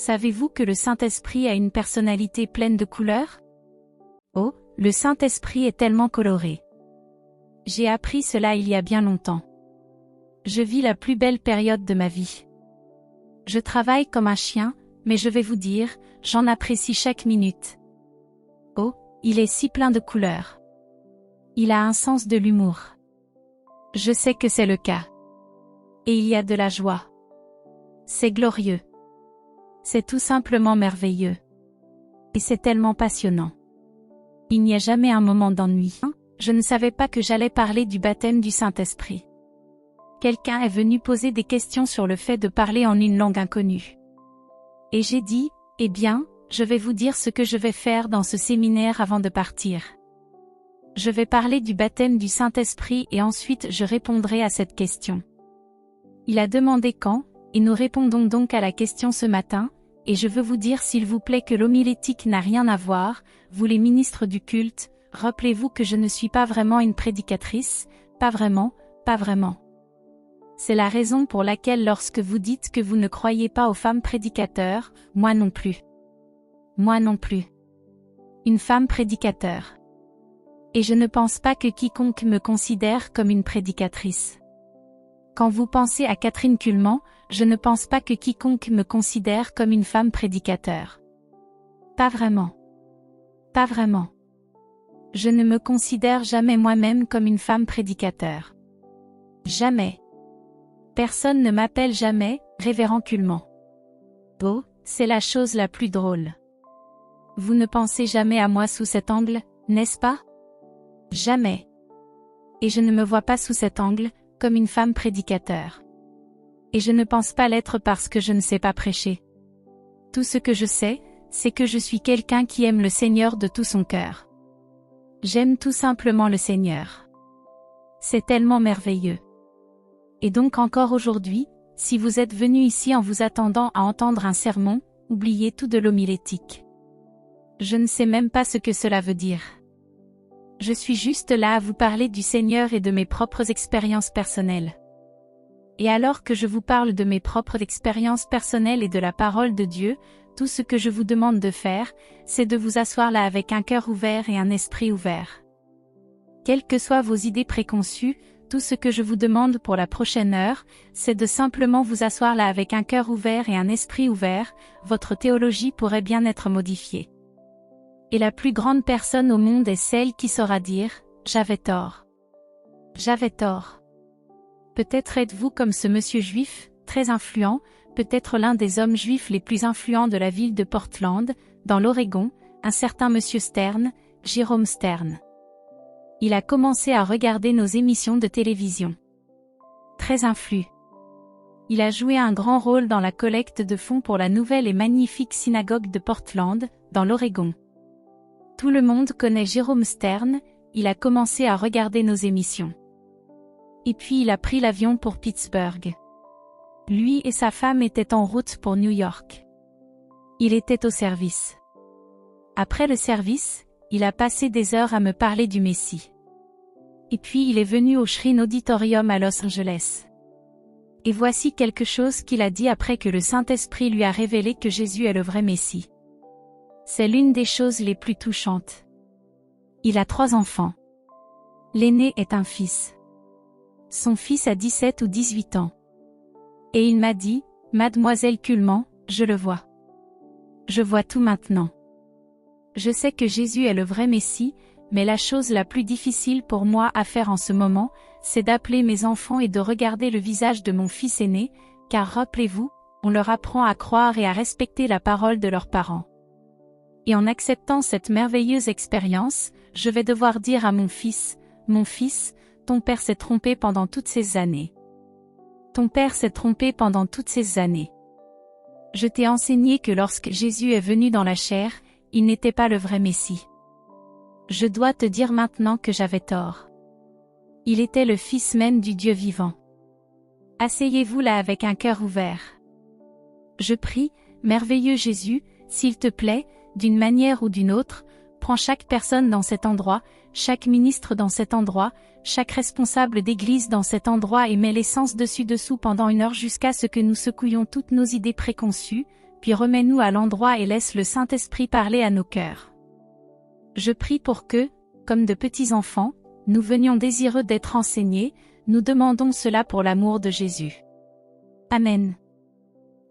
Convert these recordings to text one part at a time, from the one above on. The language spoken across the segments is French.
Savez-vous que le Saint-Esprit a une personnalité pleine de couleurs? Oh, le Saint-Esprit est tellement coloré. J'ai appris cela il y a bien longtemps. Je vis la plus belle période de ma vie. Je travaille comme un chien, mais je vais vous dire, j'en apprécie chaque minute. Oh, il est si plein de couleurs. Il a un sens de l'humour. Je sais que c'est le cas. Et il y a de la joie. C'est glorieux. C'est tout simplement merveilleux. Et c'est tellement passionnant. Il n'y a jamais un moment d'ennui. Je ne savais pas que j'allais parler du baptême du Saint-Esprit. Quelqu'un est venu poser des questions sur le fait de parler en une langue inconnue. Et j'ai dit, eh bien, je vais vous dire ce que je vais faire dans ce séminaire avant de partir. Je vais parler du baptême du Saint-Esprit et ensuite je répondrai à cette question. Il a demandé quand, et nous répondons donc à la question ce matin, et je veux vous dire s'il vous plaît que l'homilétique n'a rien à voir, vous les ministres du culte, rappelez-vous que je ne suis pas vraiment une prédicatrice, pas vraiment. C'est la raison pour laquelle lorsque vous dites que vous ne croyez pas aux femmes prédicateurs, moi non plus. Moi non plus. Une femme prédicateur. Et je ne pense pas que quiconque me considère comme une prédicatrice. Quand vous pensez à Catherine Kuhlman, je ne pense pas que quiconque me considère comme une femme prédicateur. Pas vraiment. Pas vraiment. Je ne me considère jamais moi-même comme une femme prédicateur. Jamais. Personne ne m'appelle jamais Révérend Kuhlman. Oh, c'est la chose la plus drôle. Vous ne pensez jamais à moi sous cet angle, n'est-ce pas? Jamais. Et je ne me vois pas sous cet angle, comme une femme prédicateur. Et je ne pense pas l'être parce que je ne sais pas prêcher. Tout ce que je sais, c'est que je suis quelqu'un qui aime le Seigneur de tout son cœur. J'aime tout simplement le Seigneur. C'est tellement merveilleux. Et donc encore aujourd'hui, si vous êtes venu ici en vous attendant à entendre un sermon, oubliez tout de l'homilétique. Je ne sais même pas ce que cela veut dire. Je suis juste là à vous parler du Seigneur et de mes propres expériences personnelles. Et alors que je vous parle de mes propres expériences personnelles et de la parole de Dieu, tout ce que je vous demande de faire, c'est de vous asseoir là avec un cœur ouvert et un esprit ouvert. Quelles que soient vos idées préconçues, tout ce que je vous demande pour la prochaine heure, c'est de simplement vous asseoir là avec un cœur ouvert et un esprit ouvert, votre théologie pourrait bien être modifiée. Et la plus grande personne au monde est celle qui saura dire « J'avais tort. J'avais tort. » Peut-être êtes-vous comme ce monsieur juif, très influent, peut-être l'un des hommes juifs les plus influents de la ville de Portland, dans l'Oregon, un certain monsieur Stern, Jérôme Stern. Il a commencé à regarder nos émissions de télévision. Très influent. Il a joué un grand rôle dans la collecte de fonds pour la nouvelle et magnifique synagogue de Portland, dans l'Oregon. Tout le monde connaît Jérôme Stern, il a commencé à regarder nos émissions. Et puis il a pris l'avion pour Pittsburgh. Lui et sa femme étaient en route pour New York. Il était au service. Après le service, il a passé des heures à me parler du Messie. Et puis il est venu au Shrine Auditorium à Los Angeles. Et voici quelque chose qu'il a dit après que le Saint-Esprit lui a révélé que Jésus est le vrai Messie. C'est l'une des choses les plus touchantes. Il a 3 enfants. L'aîné est un fils. Son fils a 17 ou 18 ans. Et il m'a dit, « Mademoiselle Kuhlman, je le vois. Je vois tout maintenant. Je sais que Jésus est le vrai Messie, mais la chose la plus difficile pour moi à faire en ce moment, c'est d'appeler mes enfants et de regarder le visage de mon fils aîné, car rappelez-vous, on leur apprend à croire et à respecter la parole de leurs parents. Et en acceptant cette merveilleuse expérience, je vais devoir dire à mon fils, ton père s'est trompé pendant toutes ces années. Ton père s'est trompé pendant toutes ces années. Je t'ai enseigné que lorsque Jésus est venu dans la chair, il n'était pas le vrai Messie. Je dois te dire maintenant que j'avais tort. Il était le Fils même du Dieu vivant. Asseyez-vous là avec un cœur ouvert. Je prie, merveilleux Jésus, s'il te plaît, d'une manière ou d'une autre, prends chaque personne dans cet endroit, chaque ministre dans cet endroit, chaque responsable d'église dans cet endroit et mets l'essence dessus-dessous pendant 1 heure jusqu'à ce que nous secouions toutes nos idées préconçues, puis remets-nous à l'endroit et laisse le Saint-Esprit parler à nos cœurs. Je prie pour que, comme de petits enfants, nous venions désireux d'être enseignés, nous demandons cela pour l'amour de Jésus. Amen.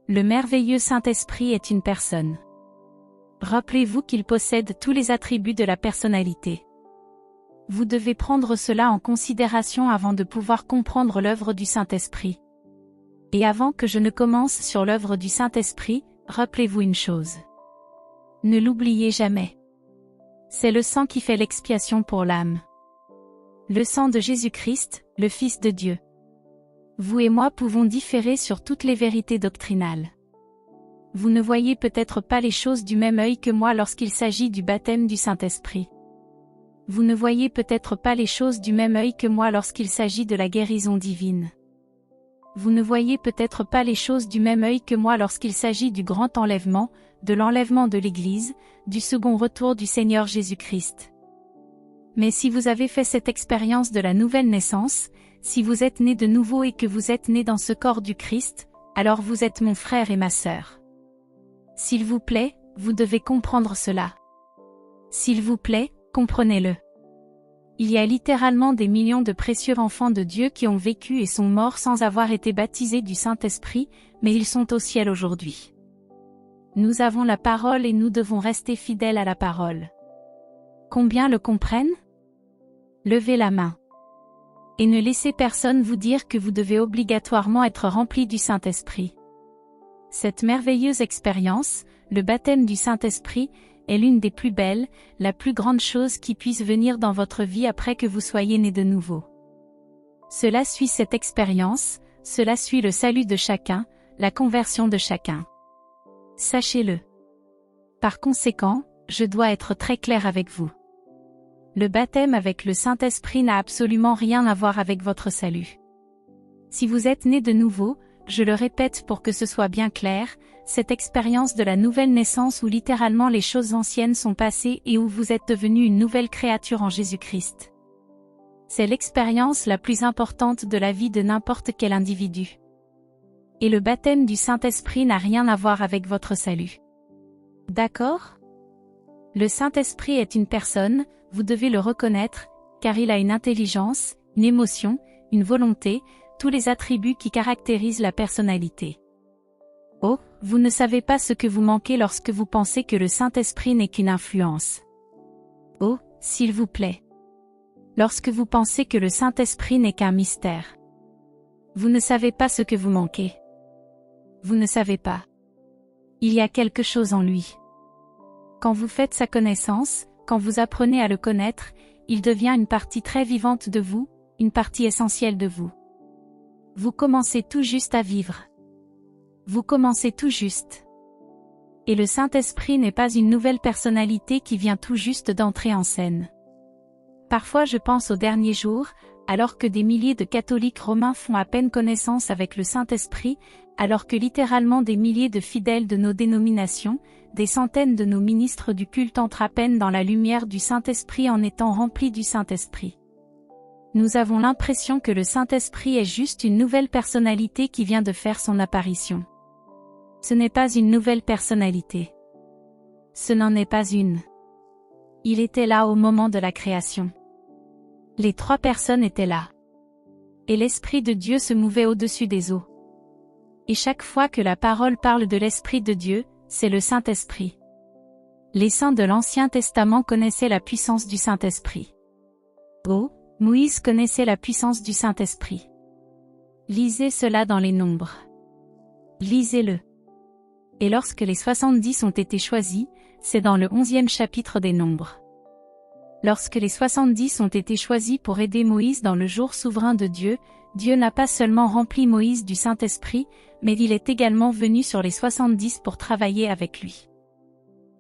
Le merveilleux Saint-Esprit est une personne. Rappelez-vous qu'il possède tous les attributs de la personnalité. Vous devez prendre cela en considération avant de pouvoir comprendre l'œuvre du Saint-Esprit. Et avant que je ne commence sur l'œuvre du Saint-Esprit, rappelez-vous une chose. Ne l'oubliez jamais. C'est le sang qui fait l'expiation pour l'âme. Le sang de Jésus-Christ, le Fils de Dieu. Vous et moi pouvons différer sur toutes les vérités doctrinales. Vous ne voyez peut-être pas les choses du même œil que moi lorsqu'il s'agit du baptême du Saint-Esprit. Vous ne voyez peut-être pas les choses du même œil que moi lorsqu'il s'agit de la guérison divine. Vous ne voyez peut-être pas les choses du même œil que moi lorsqu'il s'agit du grand enlèvement, de l'enlèvement de l'Église, du second retour du Seigneur Jésus-Christ. Mais si vous avez fait cette expérience de la nouvelle naissance, si vous êtes né de nouveau et que vous êtes né dans ce corps du Christ, alors vous êtes mon frère et ma sœur. S'il vous plaît, vous devez comprendre cela. S'il vous plaît, comprenez-le. Il y a littéralement des millions de précieux enfants de Dieu qui ont vécu et sont morts sans avoir été baptisés du Saint-Esprit, mais ils sont au ciel aujourd'hui. Nous avons la parole et nous devons rester fidèles à la parole. Combien le comprennent? Levez la main. Et ne laissez personne vous dire que vous devez obligatoirement être rempli du Saint-Esprit. Cette merveilleuse expérience, le baptême du Saint-Esprit, est l'une des plus belles, la plus grande chose qui puisse venir dans votre vie après que vous soyez né de nouveau. Cela suit cette expérience, cela suit le salut de chacun, la conversion de chacun. Sachez-le. Par conséquent, je dois être très clair avec vous. Le baptême avec le Saint-Esprit n'a absolument rien à voir avec votre salut. Si vous êtes né de nouveau, je le répète pour que ce soit bien clair, cette expérience de la nouvelle naissance où littéralement les choses anciennes sont passées et où vous êtes devenu une nouvelle créature en Jésus-Christ. C'est l'expérience la plus importante de la vie de n'importe quel individu. Et le baptême du Saint-Esprit n'a rien à voir avec votre salut. D'accord? Le Saint-Esprit est une personne, vous devez le reconnaître, car il a une intelligence, une émotion, une volonté, tous les attributs qui caractérisent la personnalité. Oh, vous ne savez pas ce que vous manquez lorsque vous pensez que le Saint-Esprit n'est qu'une influence. Oh, s'il vous plaît. Lorsque vous pensez que le Saint-Esprit n'est qu'un mystère. Vous ne savez pas ce que vous manquez. Vous ne savez pas. Il y a quelque chose en lui. Quand vous faites sa connaissance, quand vous apprenez à le connaître, il devient une partie très vivante de vous, une partie essentielle de vous. Vous commencez tout juste à vivre. Vous commencez tout juste. Et le Saint-Esprit n'est pas une nouvelle personnalité qui vient tout juste d'entrer en scène. Parfois je pense aux derniers jours, alors que des milliers de catholiques romains font à peine connaissance avec le Saint-Esprit, alors que littéralement des milliers de fidèles de nos dénominations, des centaines de nos ministres du culte entrent à peine dans la lumière du Saint-Esprit en étant remplis du Saint-Esprit. Nous avons l'impression que le Saint-Esprit est juste une nouvelle personnalité qui vient de faire son apparition. Ce n'est pas une nouvelle personnalité. Ce n'en est pas une. Il était là au moment de la création. Les trois personnes étaient là. Et l'Esprit de Dieu se mouvait au-dessus des eaux. Et chaque fois que la parole parle de l'Esprit de Dieu, c'est le Saint-Esprit. Les saints de l'Ancien Testament connaissaient la puissance du Saint-Esprit. Oh, Moïse connaissait la puissance du Saint-Esprit. Lisez cela dans les Nombres. Lisez-le. Et lorsque les 70 ont été choisis, c'est dans le 11e chapitre des Nombres. Lorsque les 70 ont été choisis pour aider Moïse dans le jour souverain de Dieu, Dieu n'a pas seulement rempli Moïse du Saint-Esprit, mais il est également venu sur les 70 pour travailler avec lui.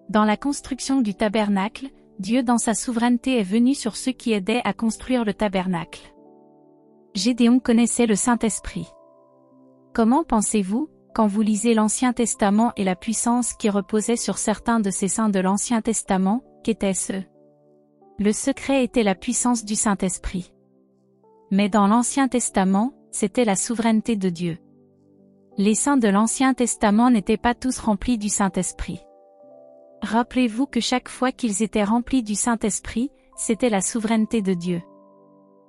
Dans la construction du tabernacle, Dieu dans sa souveraineté est venu sur ceux qui aidaient à construire le tabernacle. Gédéon connaissait le Saint-Esprit. Comment pensez-vous, quand vous lisez l'Ancien Testament et la puissance qui reposait sur certains de ces saints de l'Ancien Testament, qu'était-ce? Le secret était la puissance du Saint-Esprit. Mais dans l'Ancien Testament, c'était la souveraineté de Dieu. Les saints de l'Ancien Testament n'étaient pas tous remplis du Saint-Esprit. Rappelez-vous que chaque fois qu'ils étaient remplis du Saint-Esprit, c'était la souveraineté de Dieu.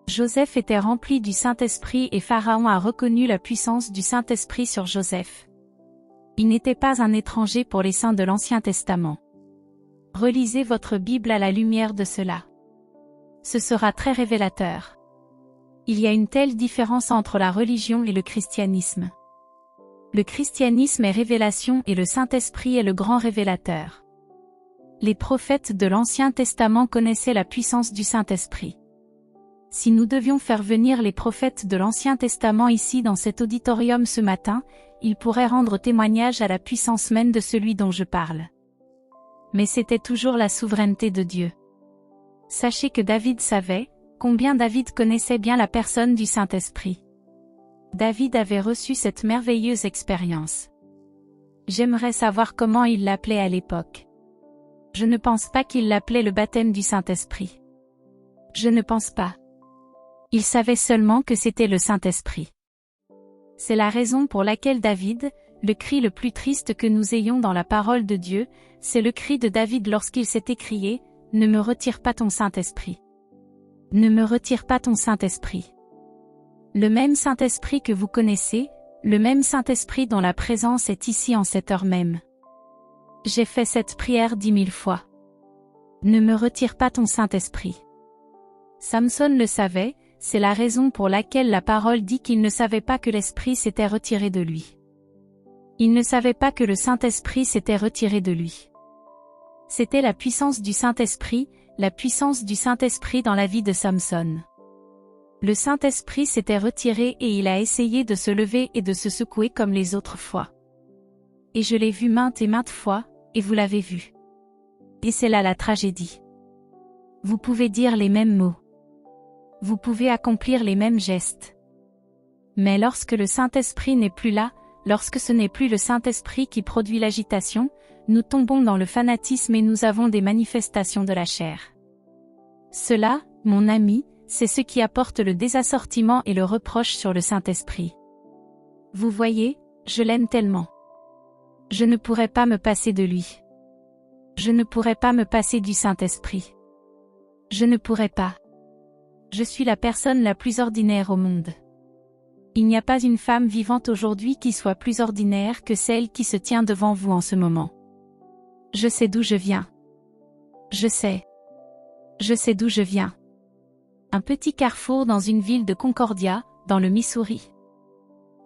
Joseph était rempli du Saint-Esprit et Pharaon a reconnu la puissance du Saint-Esprit sur Joseph. Il n'était pas un étranger pour les saints de l'Ancien Testament. Relisez votre Bible à la lumière de cela. Ce sera très révélateur. Il y a une telle différence entre la religion et le christianisme. Le christianisme est révélation et le Saint-Esprit est le grand révélateur. Les prophètes de l'Ancien Testament connaissaient la puissance du Saint-Esprit. Si nous devions faire venir les prophètes de l'Ancien Testament ici dans cet auditorium ce matin, ils pourraient rendre témoignage à la puissance même de celui dont je parle. Mais c'était toujours la souveraineté de Dieu. Sachez que David savait, combien David connaissait bien la personne du Saint-Esprit. David avait reçu cette merveilleuse expérience. J'aimerais savoir comment il l'appelait à l'époque. Je ne pense pas qu'il l'appelait le baptême du Saint-Esprit. Je ne pense pas. Il savait seulement que c'était le Saint-Esprit. C'est la raison pour laquelle David, le cri le plus triste que nous ayons dans la parole de Dieu, c'est le cri de David lorsqu'il s'est écrié « Ne me retire pas ton Saint-Esprit. Ne me retire pas ton Saint-Esprit. » Le même Saint-Esprit que vous connaissez, le même Saint-Esprit dont la présence est ici en cette heure même. J'ai fait cette prière 10 000 fois. Ne me retire pas ton Saint-Esprit. Samson le savait, c'est la raison pour laquelle la parole dit qu'il ne savait pas que l'Esprit s'était retiré de lui. Il ne savait pas que le Saint-Esprit s'était retiré de lui. C'était la puissance du Saint-Esprit, la puissance du Saint-Esprit dans la vie de Samson. Le Saint-Esprit s'était retiré et il a essayé de se lever et de se secouer comme les autres fois. Et je l'ai vu maintes et maintes fois, et vous l'avez vu. Et c'est là la tragédie. Vous pouvez dire les mêmes mots. Vous pouvez accomplir les mêmes gestes. Mais lorsque le Saint-Esprit n'est plus là, lorsque ce n'est plus le Saint-Esprit qui produit l'agitation, nous tombons dans le fanatisme et nous avons des manifestations de la chair. Cela, mon ami, c'est ce qui apporte le désassortiment et le reproche sur le Saint-Esprit. Vous voyez, je l'aime tellement. Je ne pourrais pas me passer de lui. Je ne pourrais pas me passer du Saint-Esprit. Je ne pourrais pas. Je suis la personne la plus ordinaire au monde. Il n'y a pas une femme vivante aujourd'hui qui soit plus ordinaire que celle qui se tient devant vous en ce moment. Je sais d'où je viens. Je sais. Je sais d'où je viens. Un petit carrefour dans une ville de Concordia, dans le Missouri.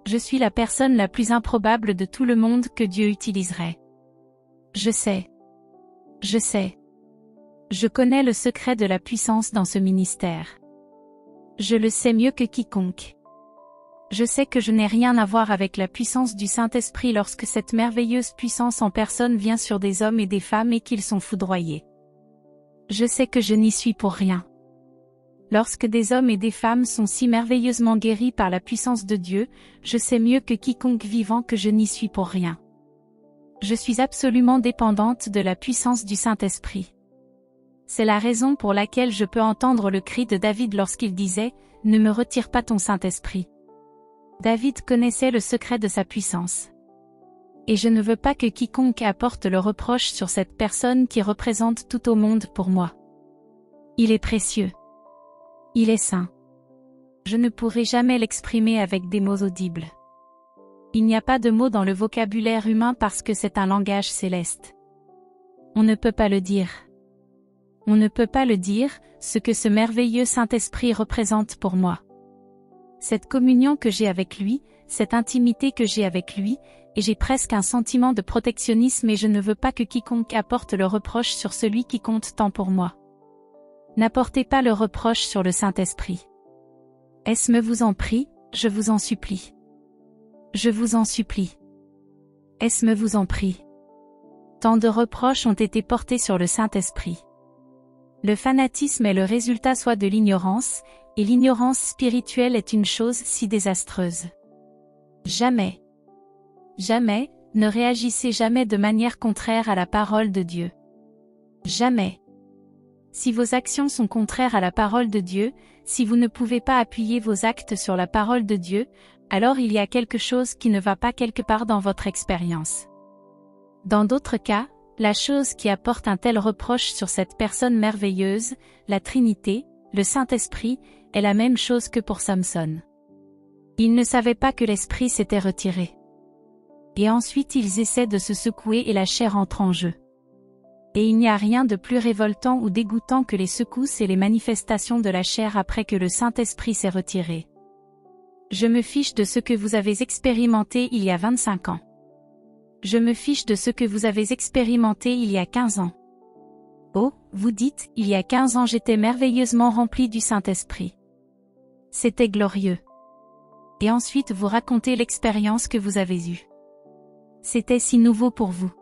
Je suis la personne la plus improbable de tout le monde que Dieu utiliserait. Je sais. Je sais. Je connais le secret de la puissance dans ce ministère. Je le sais mieux que quiconque. Je sais que je n'ai rien à voir avec la puissance du Saint-Esprit lorsque cette merveilleuse puissance en personne vient sur des hommes et des femmes et qu'ils sont foudroyés. Je sais que je n'y suis pour rien. Lorsque des hommes et des femmes sont si merveilleusement guéris par la puissance de Dieu, je sais mieux que quiconque vivant que je n'y suis pour rien. Je suis absolument dépendante de la puissance du Saint-Esprit. C'est la raison pour laquelle je peux entendre le cri de David lorsqu'il disait « Ne me retire pas ton Saint-Esprit ». David connaissait le secret de sa puissance. Et je ne veux pas que quiconque apporte le reproche sur cette personne qui représente tout au monde pour moi. Il est précieux. Il est saint. Je ne pourrai jamais l'exprimer avec des mots audibles. Il n'y a pas de mots dans le vocabulaire humain parce que c'est un langage céleste. On ne peut pas le dire. On ne peut pas le dire, ce que ce merveilleux Saint-Esprit représente pour moi. Cette communion que j'ai avec lui, cette intimité que j'ai avec lui, et j'ai presque un sentiment de protectionnisme et je ne veux pas que quiconque apporte le reproche sur celui qui compte tant pour moi. N'apportez pas le reproche sur le Saint-Esprit. Est-ce me vous en prie, je vous en supplie. Je vous en supplie. Est-ce me vous en prie. Tant de reproches ont été portés sur le Saint-Esprit. Le fanatisme est le résultat soit de l'ignorance, et l'ignorance spirituelle est une chose si désastreuse. Jamais. Jamais, ne réagissez jamais de manière contraire à la parole de Dieu. Jamais. Si vos actions sont contraires à la parole de Dieu, si vous ne pouvez pas appuyer vos actes sur la parole de Dieu, alors il y a quelque chose qui ne va pas quelque part dans votre expérience. Dans d'autres cas, la chose qui apporte un tel reproche sur cette personne merveilleuse, la Trinité, le Saint-Esprit, est la même chose que pour Samson. Ils ne savaient pas que l'Esprit s'était retiré. Et ensuite ils essaient de se secouer et la chair entre en jeu. Et il n'y a rien de plus révoltant ou dégoûtant que les secousses et les manifestations de la chair après que le Saint-Esprit s'est retiré. Je me fiche de ce que vous avez expérimenté il y a 25 ans. Je me fiche de ce que vous avez expérimenté il y a 15 ans. Oh, vous dites, il y a 15 ans j'étais merveilleusement rempli du Saint-Esprit. C'était glorieux. Et ensuite vous racontez l'expérience que vous avez eue. C'était si nouveau pour vous.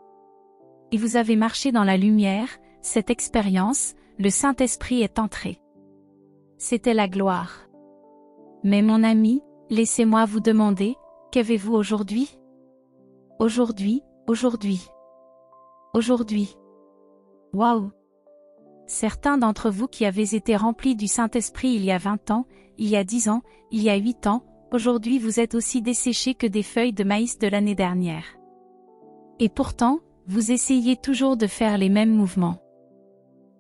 Et vous avez marché dans la lumière, cette expérience, le Saint-Esprit est entré. C'était la gloire. Mais mon ami, laissez-moi vous demander, qu'avez-vous aujourd'hui? Aujourd'hui. Waouh! Certains d'entre vous qui avez été remplis du Saint-Esprit il y a 20 ans, il y a 10 ans, il y a 8 ans, aujourd'hui vous êtes aussi desséchés que des feuilles de maïs de l'année dernière. Et pourtant, vous essayez toujours de faire les mêmes mouvements.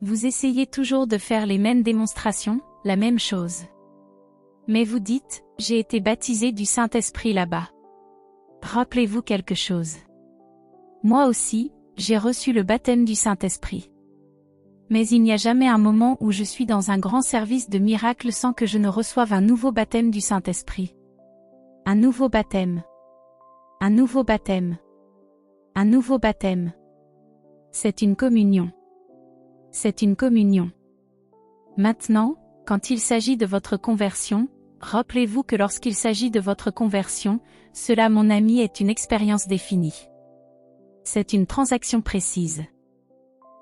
Vous essayez toujours de faire les mêmes démonstrations, la même chose. Mais vous dites, j'ai été baptisé du Saint-Esprit là-bas. Rappelez-vous quelque chose. Moi aussi, j'ai reçu le baptême du Saint-Esprit. Mais il n'y a jamais un moment où je suis dans un grand service de miracles sans que je ne reçoive un nouveau baptême du Saint-Esprit. Un nouveau baptême. Un nouveau baptême. Un nouveau baptême. C'est une communion. C'est une communion. Maintenant, quand il s'agit de votre conversion, rappelez-vous que lorsqu'il s'agit de votre conversion, cela, mon ami, est une expérience définie. C'est une transaction précise.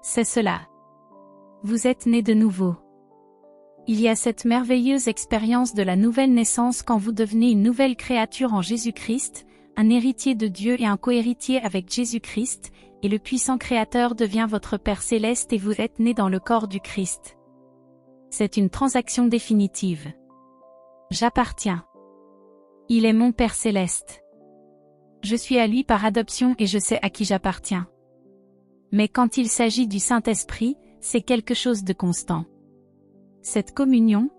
C'est cela. Vous êtes né de nouveau. Il y a cette merveilleuse expérience de la nouvelle naissance quand vous devenez une nouvelle créature en Jésus-Christ, un héritier de Dieu et un cohéritier avec Jésus-Christ, et le puissant Créateur devient votre Père céleste et vous êtes né dans le corps du Christ. C'est une transaction définitive. J'appartiens. Il est mon Père céleste. Je suis à lui par adoption et je sais à qui j'appartiens. Mais quand il s'agit du Saint-Esprit, c'est quelque chose de constant. Cette communion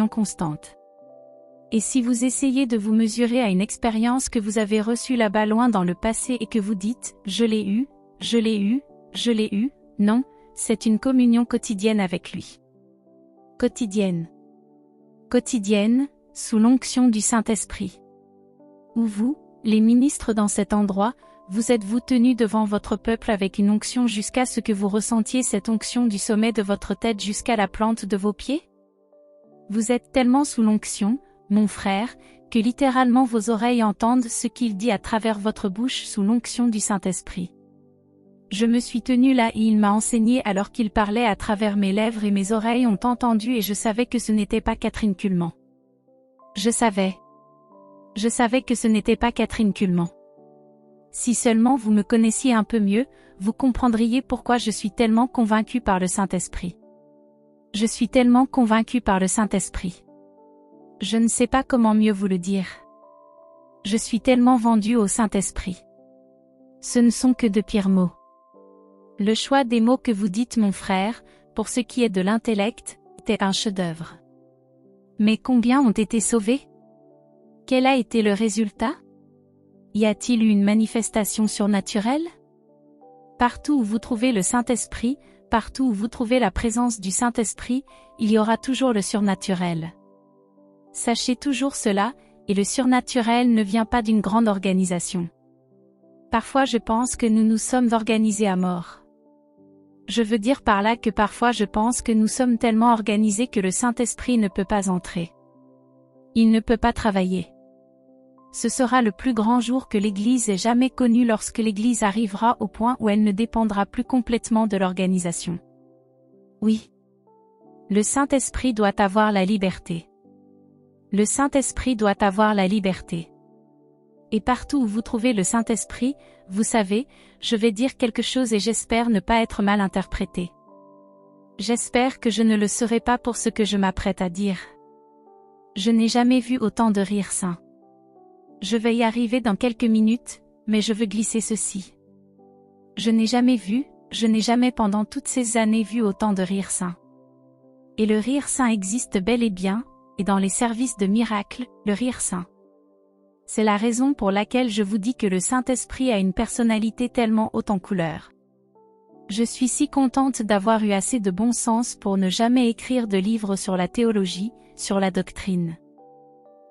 constante. Et si vous essayez de vous mesurer à une expérience que vous avez reçue là-bas loin dans le passé et que vous dites « je l'ai eu », non, c'est une communion quotidienne avec lui. Quotidienne, sous l'onction du Saint-Esprit. Où vous, les ministres dans cet endroit, vous êtes-vous tenus devant votre peuple avec une onction jusqu'à ce que vous ressentiez cette onction du sommet de votre tête jusqu'à la plante de vos pieds? Vous êtes tellement sous l'onction, mon frère, que littéralement vos oreilles entendent ce qu'il dit à travers votre bouche sous l'onction du Saint-Esprit. Je me suis tenu là et il m'a enseigné alors qu'il parlait à travers mes lèvres et mes oreilles ont entendu et je savais que ce n'était pas Catherine Kuhlman. Je savais que ce n'était pas Catherine Kuhlman. Si seulement vous me connaissiez un peu mieux, vous comprendriez pourquoi je suis tellement convaincu par le Saint-Esprit. Je suis tellement convaincu par le Saint-Esprit. Je ne sais pas comment mieux vous le dire. Je suis tellement vendu au Saint-Esprit. Ce ne sont que de pires mots. Le choix des mots que vous dites, mon frère, pour ce qui est de l'intellect, était un chef-d'œuvre. Mais combien ont été sauvés? Quel a été le résultat? Y a-t-il eu une manifestation surnaturelle? Partout où vous trouvez le Saint-Esprit, partout où vous trouvez la présence du Saint-Esprit, il y aura toujours le surnaturel. Sachez toujours cela, et le surnaturel ne vient pas d'une grande organisation. Parfois je pense que nous nous sommes organisés à mort. Je veux dire par là que parfois je pense que nous sommes tellement organisés que le Saint-Esprit ne peut pas entrer. Il ne peut pas travailler. Ce sera le plus grand jour que l'Église ait jamais connu lorsque l'Église arrivera au point où elle ne dépendra plus complètement de l'organisation. Oui. Le Saint-Esprit doit avoir la liberté. Le Saint-Esprit doit avoir la liberté. Et partout où vous trouvez le Saint-Esprit, vous savez, je vais dire quelque chose et j'espère ne pas être mal interprété. J'espère que je ne le serai pas pour ce que je m'apprête à dire. Je n'ai jamais vu autant de rire sain. Je vais y arriver dans quelques minutes, mais je veux glisser ceci. Je n'ai jamais pendant toutes ces années vu autant de rire sain. Et le rire sain existe bel et bien, et dans les services de miracles, le rire sain. C'est la raison pour laquelle je vous dis que le Saint-Esprit a une personnalité tellement haute en couleur. Je suis si contente d'avoir eu assez de bon sens pour ne jamais écrire de livre sur la théologie, sur la doctrine.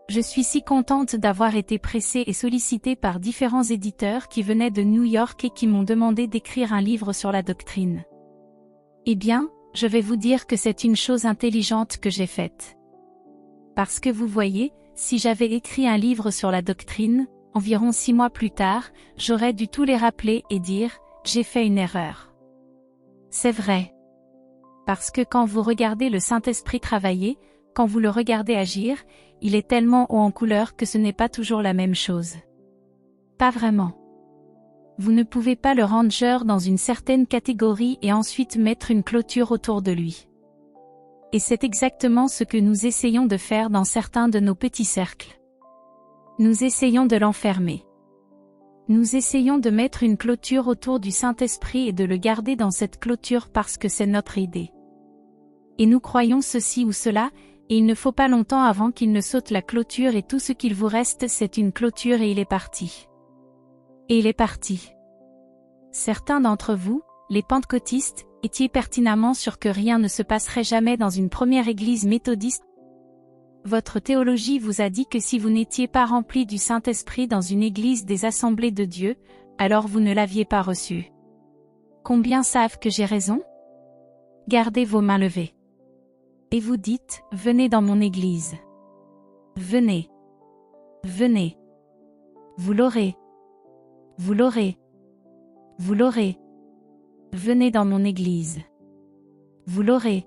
Je suis si contente d'avoir été pressée et sollicitée par différents éditeurs qui venaient de New York et qui m'ont demandé d'écrire un livre sur la doctrine. Eh bien, je vais vous dire que c'est une chose intelligente que j'ai faite. Parce que vous voyez, si j'avais écrit un livre sur la doctrine, environ 6 mois plus tard, j'aurais dû tous les rappeler et dire « j'ai fait une erreur ». C'est vrai. Parce que quand vous regardez le Saint-Esprit travailler, quand vous le regardez agir, il est tellement haut en couleur que ce n'est pas toujours la même chose. Pas vraiment. Vous ne pouvez pas le ranger dans une certaine catégorie et ensuite mettre une clôture autour de lui. Et c'est exactement ce que nous essayons de faire dans certains de nos petits cercles. Nous essayons de l'enfermer. Nous essayons de mettre une clôture autour du Saint-Esprit et de le garder dans cette clôture parce que c'est notre idée. Et nous croyons ceci ou cela, et il ne faut pas longtemps avant qu'il ne saute la clôture et tout ce qu'il vous reste c'est une clôture et il est parti. Et il est parti. Certains d'entre vous, les pentecôtistes, étiez pertinemment sûrs que rien ne se passerait jamais dans une première église méthodiste. Votre théologie vous a dit que si vous n'étiez pas rempli du Saint-Esprit dans une église des assemblées de Dieu, alors vous ne l'aviez pas reçu. Combien savent que j'ai raison? Gardez vos mains levées. Et vous dites, venez dans mon église. Venez. Venez. Vous l'aurez. Vous l'aurez. Vous l'aurez. Venez dans mon église. Vous l'aurez.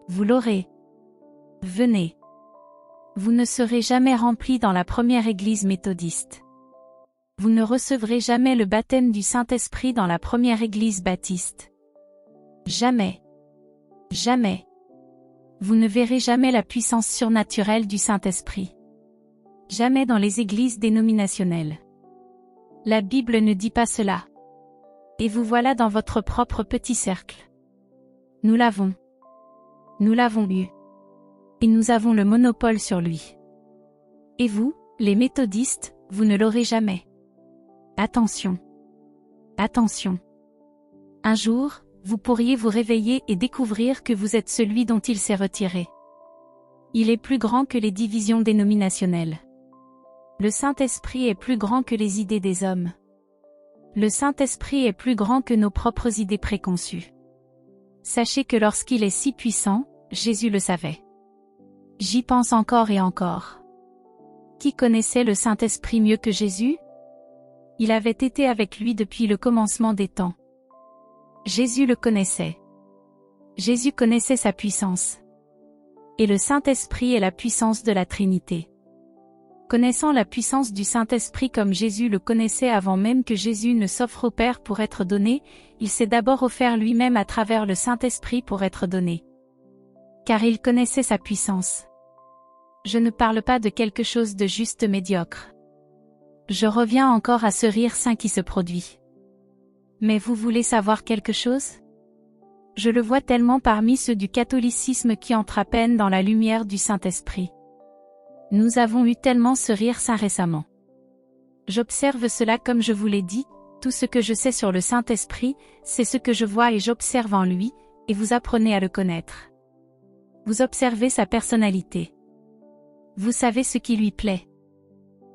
Vous l'aurez. Venez. Vous ne serez jamais rempli dans la première église méthodiste. Vous ne recevrez jamais le baptême du Saint-Esprit dans la première église baptiste. Jamais. Jamais. Vous ne verrez jamais la puissance surnaturelle du Saint-Esprit. Jamais dans les églises dénominationnelles. La Bible ne dit pas cela. Et vous voilà dans votre propre petit cercle. Nous l'avons. Nous l'avons eu. Et nous avons le monopole sur lui. Et vous, les méthodistes, vous ne l'aurez jamais. Attention. Attention. Un jour, vous pourriez vous réveiller et découvrir que vous êtes celui dont il s'est retiré. Il est plus grand que les divisions dénominationnelles. Le Saint-Esprit est plus grand que les idées des hommes. Le Saint-Esprit est plus grand que nos propres idées préconçues. Sachez que lorsqu'il est si puissant, Jésus le savait. J'y pense encore et encore. Qui connaissait le Saint-Esprit mieux que Jésus? Il avait été avec lui depuis le commencement des temps. Jésus le connaissait. Jésus connaissait sa puissance. Et le Saint-Esprit est la puissance de la Trinité. Connaissant la puissance du Saint-Esprit comme Jésus le connaissait avant même que Jésus ne s'offre au Père pour être donné, il s'est d'abord offert lui-même à travers le Saint-Esprit pour être donné. Car il connaissait sa puissance. Je ne parle pas de quelque chose de juste médiocre. Je reviens encore à ce rire saint qui se produit. Mais vous voulez savoir quelque chose? Je le vois tellement parmi ceux du catholicisme qui entrent à peine dans la lumière du Saint-Esprit. Nous avons eu tellement ce rire saint récemment. J'observe cela comme je vous l'ai dit, tout ce que je sais sur le Saint-Esprit, c'est ce que je vois et j'observe en lui, et vous apprenez à le connaître. Vous observez sa personnalité. Vous savez ce qui lui plaît.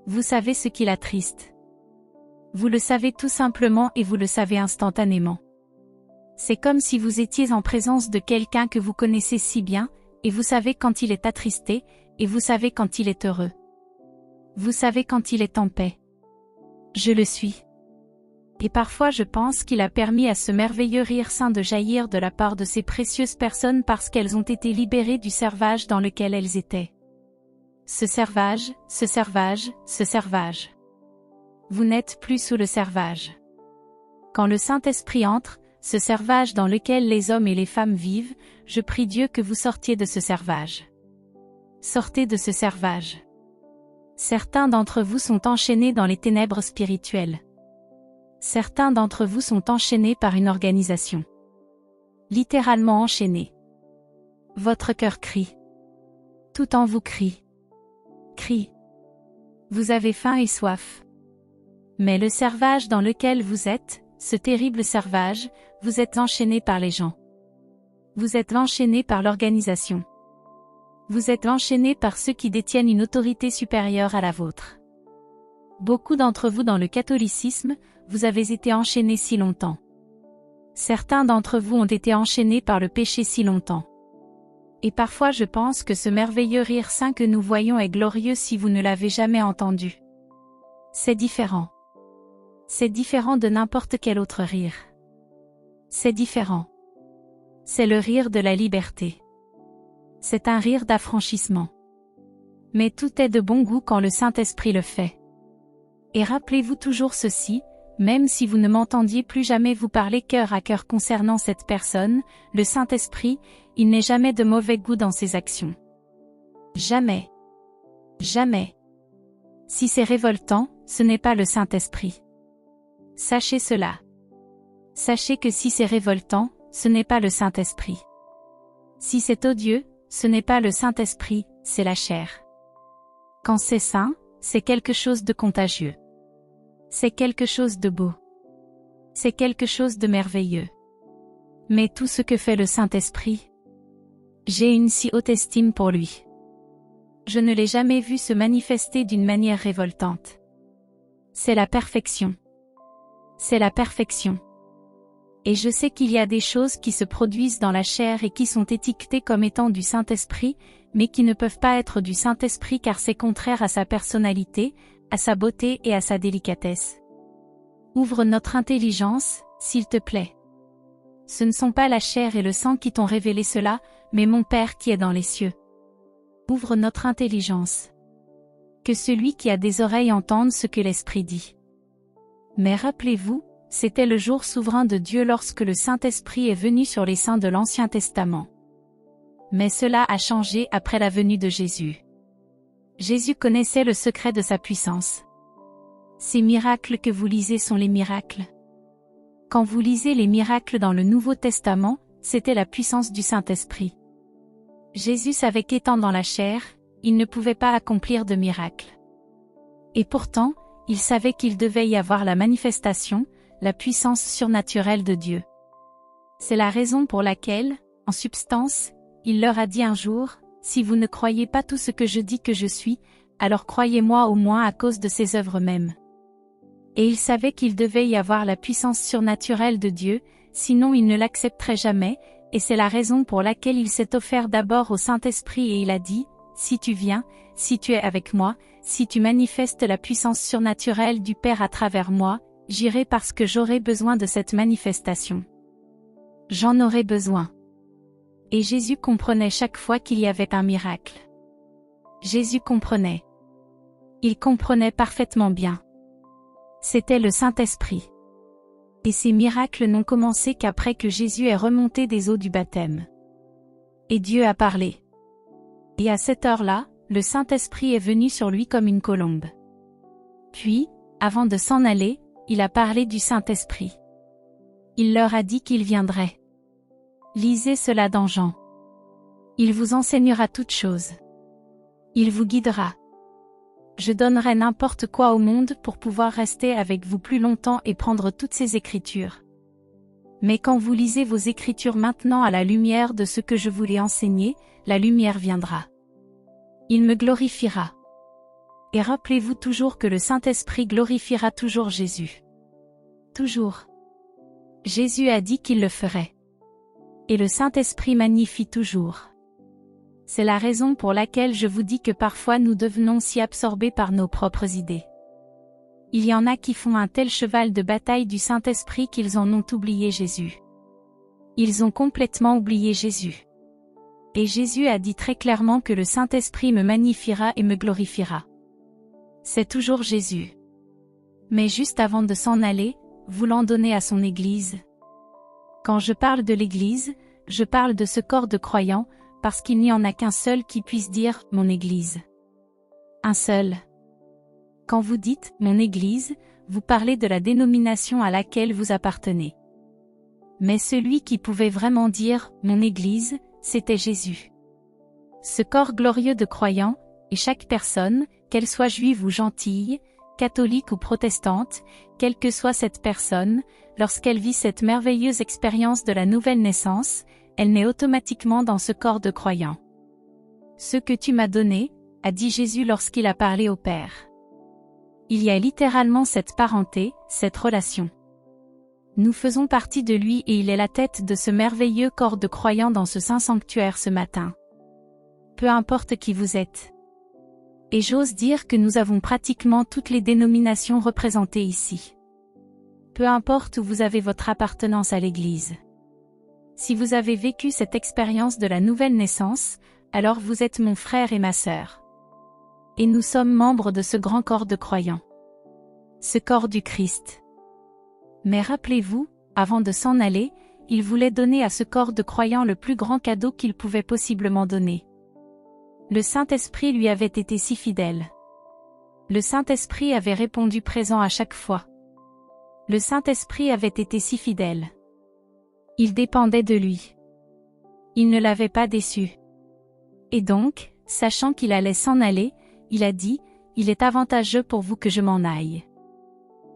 Vous savez ce qui l'attriste. Vous le savez tout simplement et vous le savez instantanément. C'est comme si vous étiez en présence de quelqu'un que vous connaissez si bien, et vous savez quand il est attristé, et vous savez quand il est heureux. Vous savez quand il est en paix. Je le suis. Et parfois je pense qu'il a permis à ce merveilleux rire saint de jaillir de la part de ces précieuses personnes parce qu'elles ont été libérées du servage dans lequel elles étaient. Ce servage, ce servage, ce servage. Vous n'êtes plus sous le servage. Quand le Saint-Esprit entre, ce servage dans lequel les hommes et les femmes vivent, je prie Dieu que vous sortiez de ce servage. Sortez de ce servage. Certains d'entre vous sont enchaînés dans les ténèbres spirituelles. Certains d'entre vous sont enchaînés par une organisation. Littéralement enchaînés. Votre cœur crie. Tout en vous crie. Crie. Vous avez faim et soif. Mais le servage dans lequel vous êtes, ce terrible servage, vous êtes enchaîné par les gens. Vous êtes enchaîné par l'organisation. Vous êtes enchaîné par ceux qui détiennent une autorité supérieure à la vôtre. Beaucoup d'entre vous dans le catholicisme, vous avez été enchaînés si longtemps. Certains d'entre vous ont été enchaînés par le péché si longtemps. Et parfois je pense que ce merveilleux rire saint que nous voyons est glorieux si vous ne l'avez jamais entendu. C'est différent. C'est différent de n'importe quel autre rire. C'est différent. C'est le rire de la liberté. C'est un rire d'affranchissement. Mais tout est de bon goût quand le Saint-Esprit le fait. Et rappelez-vous toujours ceci, même si vous ne m'entendiez plus jamais vous parler cœur à cœur concernant cette personne, le Saint-Esprit, il n'est jamais de mauvais goût dans ses actions. Jamais. Jamais. Si c'est révoltant, ce n'est pas le Saint-Esprit. Sachez cela. Sachez que si c'est révoltant, ce n'est pas le Saint-Esprit. Si c'est odieux, ce n'est pas le Saint-Esprit, c'est la chair. Quand c'est saint, c'est quelque chose de contagieux. C'est quelque chose de beau. C'est quelque chose de merveilleux. Mais tout ce que fait le Saint-Esprit, j'ai une si haute estime pour lui. Je ne l'ai jamais vu se manifester d'une manière révoltante. C'est la perfection. C'est la perfection. Et je sais qu'il y a des choses qui se produisent dans la chair et qui sont étiquetées comme étant du Saint-Esprit, mais qui ne peuvent pas être du Saint-Esprit car c'est contraire à sa personnalité, à sa beauté et à sa délicatesse. Ouvre notre intelligence, s'il te plaît. Ce ne sont pas la chair et le sang qui t'ont révélé cela, mais mon Père qui est dans les cieux. Ouvre notre intelligence. Que celui qui a des oreilles entende ce que l'Esprit dit. Mais rappelez-vous, c'était le jour souverain de Dieu lorsque le Saint-Esprit est venu sur les saints de l'Ancien Testament. Mais cela a changé après la venue de Jésus. Jésus connaissait le secret de sa puissance. Ces miracles que vous lisez sont les miracles. Quand vous lisez les miracles dans le Nouveau Testament, c'était la puissance du Saint-Esprit. Jésus savait qu'étant dans la chair, il ne pouvait pas accomplir de miracles. Et pourtant, il savait qu'il devait y avoir la manifestation, la puissance surnaturelle de Dieu. C'est la raison pour laquelle, en substance, il leur a dit un jour, « Si vous ne croyez pas tout ce que je dis que je suis, alors croyez-moi au moins à cause de ses œuvres mêmes. » Et il savait qu'il devait y avoir la puissance surnaturelle de Dieu, sinon il ne l'accepterait jamais, et c'est la raison pour laquelle il s'est offert d'abord au Saint-Esprit et il a dit, « Si tu viens, si tu es avec moi, si tu manifestes la puissance surnaturelle du Père à travers moi, j'irai parce que j'aurai besoin de cette manifestation. J'en aurai besoin. » Et Jésus comprenait chaque fois qu'il y avait un miracle. Jésus comprenait. Il comprenait parfaitement bien. C'était le Saint-Esprit. Et ces miracles n'ont commencé qu'après que Jésus est remonté des eaux du baptême. Et Dieu a parlé. Et à cette heure-là, le Saint-Esprit est venu sur lui comme une colombe. Puis, avant de s'en aller, il a parlé du Saint-Esprit. Il leur a dit qu'il viendrait. Lisez cela dans Jean. Il vous enseignera toutes choses. Il vous guidera. Je donnerai n'importe quoi au monde pour pouvoir rester avec vous plus longtemps et prendre toutes ces écritures. Mais quand vous lisez vos écritures maintenant à la lumière de ce que je vous l'ai enseigné, la lumière viendra. Il me glorifiera. Et rappelez-vous toujours que le Saint-Esprit glorifiera toujours Jésus. Toujours. Jésus a dit qu'il le ferait. Et le Saint-Esprit magnifie toujours. C'est la raison pour laquelle je vous dis que parfois nous devenons si absorbés par nos propres idées. Il y en a qui font un tel cheval de bataille du Saint-Esprit qu'ils en ont oublié Jésus. Ils ont complètement oublié Jésus. Et Jésus a dit très clairement que le Saint-Esprit me magnifiera et me glorifiera. C'est toujours Jésus. Mais juste avant de s'en aller, voulant donner à son Église. Quand je parle de l'Église, je parle de ce corps de croyants, parce qu'il n'y en a qu'un seul qui puisse dire « mon Église ». Un seul. Quand vous dites « mon Église », vous parlez de la dénomination à laquelle vous appartenez. Mais celui qui pouvait vraiment dire « mon Église », c'était Jésus. Ce corps glorieux de croyants, et chaque personne, qu'elle soit juive ou gentille, catholique ou protestante, quelle que soit cette personne, lorsqu'elle vit cette merveilleuse expérience de la nouvelle naissance, elle naît automatiquement dans ce corps de croyants. Ce que tu m'as donné, a dit Jésus lorsqu'il a parlé au Père. Il y a littéralement cette parenté, cette relation. Nous faisons partie de lui et il est la tête de ce merveilleux corps de croyants dans ce saint sanctuaire ce matin. Peu importe qui vous êtes. Et j'ose dire que nous avons pratiquement toutes les dénominations représentées ici. Peu importe où vous avez votre appartenance à l'Église. Si vous avez vécu cette expérience de la nouvelle naissance, alors vous êtes mon frère et ma sœur. Et nous sommes membres de ce grand corps de croyants. Ce corps du Christ. Mais rappelez-vous, avant de s'en aller, il voulait donner à ce corps de croyants le plus grand cadeau qu'il pouvait possiblement donner. Le Saint-Esprit lui avait été si fidèle. Le Saint-Esprit avait répondu présent à chaque fois. Le Saint-Esprit avait été si fidèle. Il dépendait de lui. Il ne l'avait pas déçu. Et donc, sachant qu'il allait s'en aller, il a dit, « Il est avantageux pour vous que je m'en aille.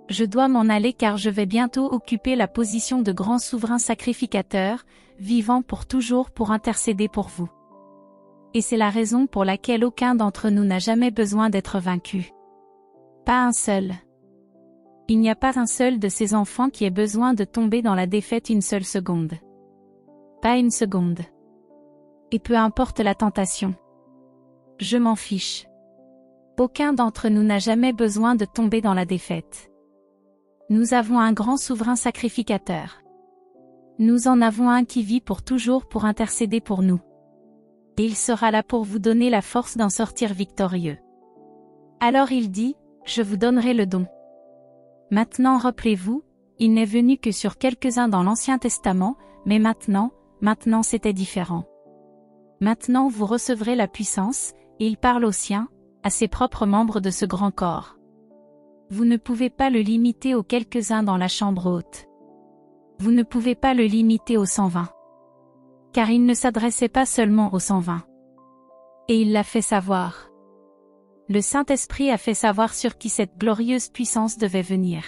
Je dois m'en aller car je vais bientôt occuper la position de grand souverain sacrificateur, vivant pour toujours pour intercéder pour vous. » Et c'est la raison pour laquelle aucun d'entre nous n'a jamais besoin d'être vaincu. Pas un seul. Il n'y a pas un seul de ces enfants qui ait besoin de tomber dans la défaite une seule seconde. Pas une seconde. Et peu importe la tentation. Je m'en fiche. Aucun d'entre nous n'a jamais besoin de tomber dans la défaite. Nous avons un grand souverain sacrificateur. Nous en avons un qui vit pour toujours pour intercéder pour nous. Et il sera là pour vous donner la force d'en sortir victorieux. Alors il dit, je vous donnerai le don. Maintenant rappelez-vous, il n'est venu que sur quelques-uns dans l'Ancien Testament, mais maintenant c'était différent. Maintenant vous recevrez la puissance, et il parle aux siens, à ses propres membres de ce grand corps. Vous ne pouvez pas le limiter aux quelques-uns dans la chambre haute. Vous ne pouvez pas le limiter aux 120. Car il ne s'adressait pas seulement aux 120. Et il l'a fait savoir. Le Saint-Esprit a fait savoir sur qui cette glorieuse puissance devait venir.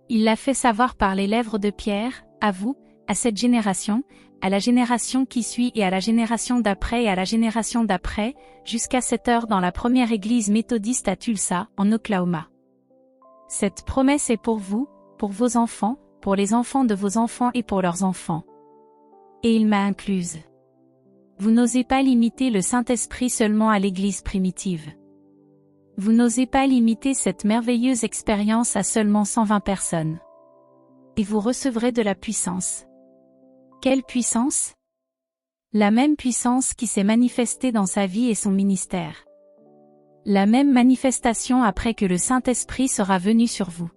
Il l'a fait savoir par les lèvres de Pierre, à vous, à cette génération, à la génération qui suit et à la génération d'après et à la génération d'après, jusqu'à cette heure dans la première église méthodiste à Tulsa, en Oklahoma. Cette promesse est pour vous, pour vos enfants, pour les enfants de vos enfants et pour leurs enfants. Et il m'a incluse. Vous n'osez pas limiter le Saint-Esprit seulement à l'église primitive. Vous n'osez pas limiter cette merveilleuse expérience à seulement 120 personnes. Et vous recevrez de la puissance. Quelle puissance? La même puissance qui s'est manifestée dans sa vie et son ministère. La même manifestation après que le Saint-Esprit sera venu sur vous.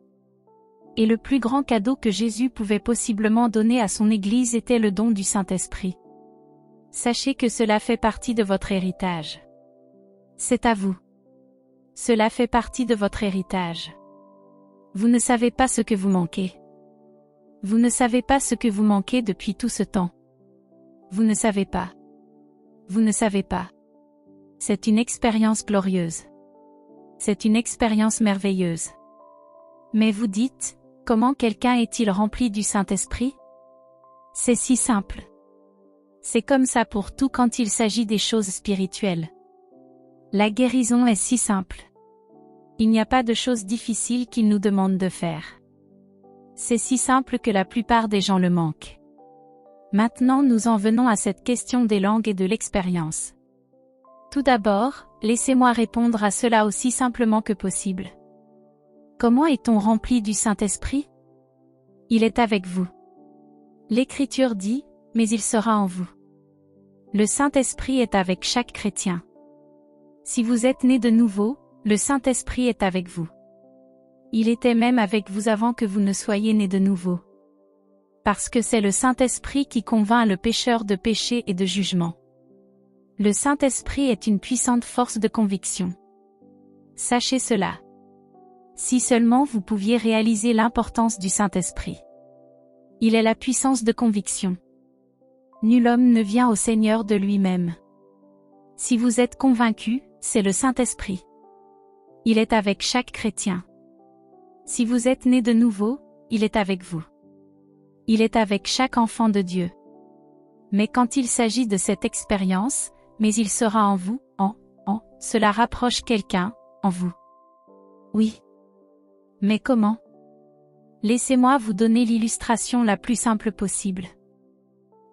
Et le plus grand cadeau que Jésus pouvait possiblement donner à son Église était le don du Saint-Esprit. Sachez que cela fait partie de votre héritage. C'est à vous. Cela fait partie de votre héritage. Vous ne savez pas ce que vous manquez. Vous ne savez pas ce que vous manquez depuis tout ce temps. Vous ne savez pas. Vous ne savez pas. C'est une expérience glorieuse. C'est une expérience merveilleuse. Mais vous dites, comment quelqu'un est-il rempli du Saint-Esprit? C'est si simple. C'est comme ça pour tout quand il s'agit des choses spirituelles. La guérison est si simple. Il n'y a pas de choses difficiles qu'il nous demande de faire. C'est si simple que la plupart des gens le manquent. Maintenant nous en venons à cette question des langues et de l'expérience. Tout d'abord, laissez-moi répondre à cela aussi simplement que possible. Comment est-on rempli du Saint-Esprit? Il est avec vous. L'Écriture dit, mais il sera en vous. Le Saint-Esprit est avec chaque chrétien. Si vous êtes né de nouveau, le Saint-Esprit est avec vous. Il était même avec vous avant que vous ne soyez né de nouveau. Parce que c'est le Saint-Esprit qui convainc le pécheur de péché et de jugement. Le Saint-Esprit est une puissante force de conviction. Sachez cela. Si seulement vous pouviez réaliser l'importance du Saint-Esprit. Il est la puissance de conviction. Nul homme ne vient au Seigneur de lui-même. Si vous êtes convaincu, c'est le Saint-Esprit. Il est avec chaque chrétien. Si vous êtes né de nouveau, il est avec vous. Il est avec chaque enfant de Dieu. Mais quand il s'agit de cette expérience, mais il sera en vous, cela rapproche quelqu'un, en vous. Oui. Mais comment? Laissez-moi vous donner l'illustration la plus simple possible.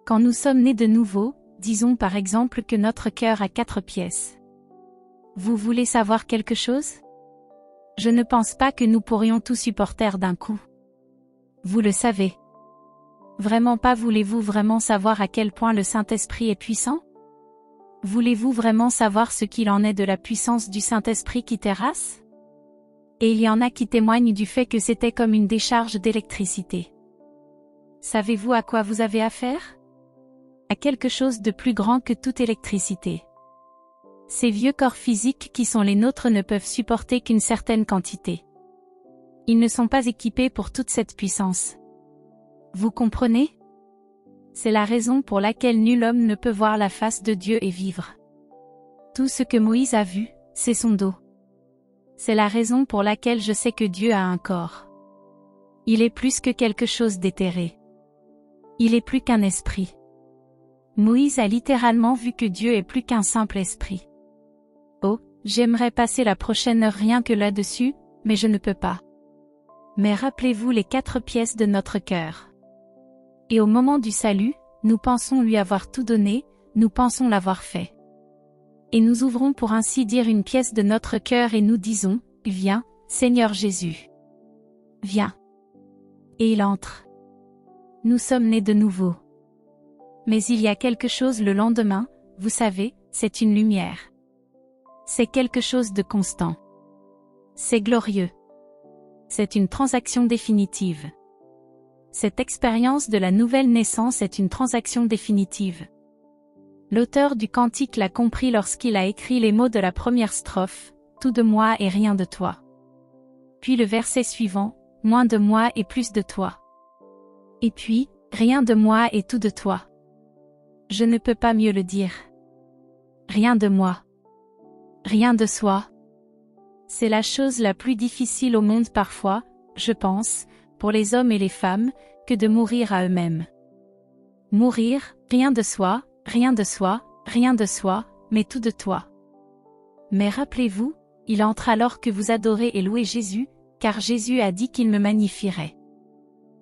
Quand nous sommes nés de nouveau, disons par exemple que notre cœur a 4 pièces. Vous voulez savoir quelque chose? Je ne pense pas que nous pourrions tout supporter d'un coup. Vous le savez. Vraiment pas? Voulez-vous vraiment savoir à quel point le Saint-Esprit est puissant? Voulez-vous vraiment savoir ce qu'il en est de la puissance du Saint-Esprit qui terrasse? Et il y en a qui témoignent du fait que c'était comme une décharge d'électricité. Savez-vous à quoi vous avez affaire? À quelque chose de plus grand que toute électricité. Ces vieux corps physiques qui sont les nôtres ne peuvent supporter qu'une certaine quantité. Ils ne sont pas équipés pour toute cette puissance. Vous comprenez? C'est la raison pour laquelle nul homme ne peut voir la face de Dieu et vivre. Tout ce que Moïse a vu, c'est son dos. C'est la raison pour laquelle je sais que Dieu a un corps. Il est plus que quelque chose d'éthéré. Il est plus qu'un esprit. Moïse a littéralement vu que Dieu est plus qu'un simple esprit. Oh, j'aimerais passer la prochaine heure rien que là-dessus, mais je ne peux pas. Mais rappelez-vous les 4 pièces de notre cœur. Et au moment du salut, nous pensons lui avoir tout donné, nous pensons l'avoir fait. Et nous ouvrons pour ainsi dire une pièce de notre cœur et nous disons, viens, Seigneur Jésus. Viens. Et il entre. Nous sommes nés de nouveau. Mais il y a quelque chose le lendemain, vous savez, c'est une lumière. C'est quelque chose de constant. C'est glorieux. C'est une transaction définitive. Cette expérience de la nouvelle naissance est une transaction définitive. L'auteur du cantique l'a compris lorsqu'il a écrit les mots de la première strophe, « Tout de moi et rien de toi ». Puis le verset suivant, « Moins de moi et plus de toi ». Et puis, « Rien de moi et tout de toi ». Je ne peux pas mieux le dire. Rien de moi. Rien de soi. C'est la chose la plus difficile au monde parfois, je pense, pour les hommes et les femmes, que de mourir à eux-mêmes. Mourir, rien de soi, rien de soi, rien de soi, mais tout de toi. Mais rappelez-vous, il entre alors que vous adorez et louez Jésus, car Jésus a dit qu'il me magnifierait.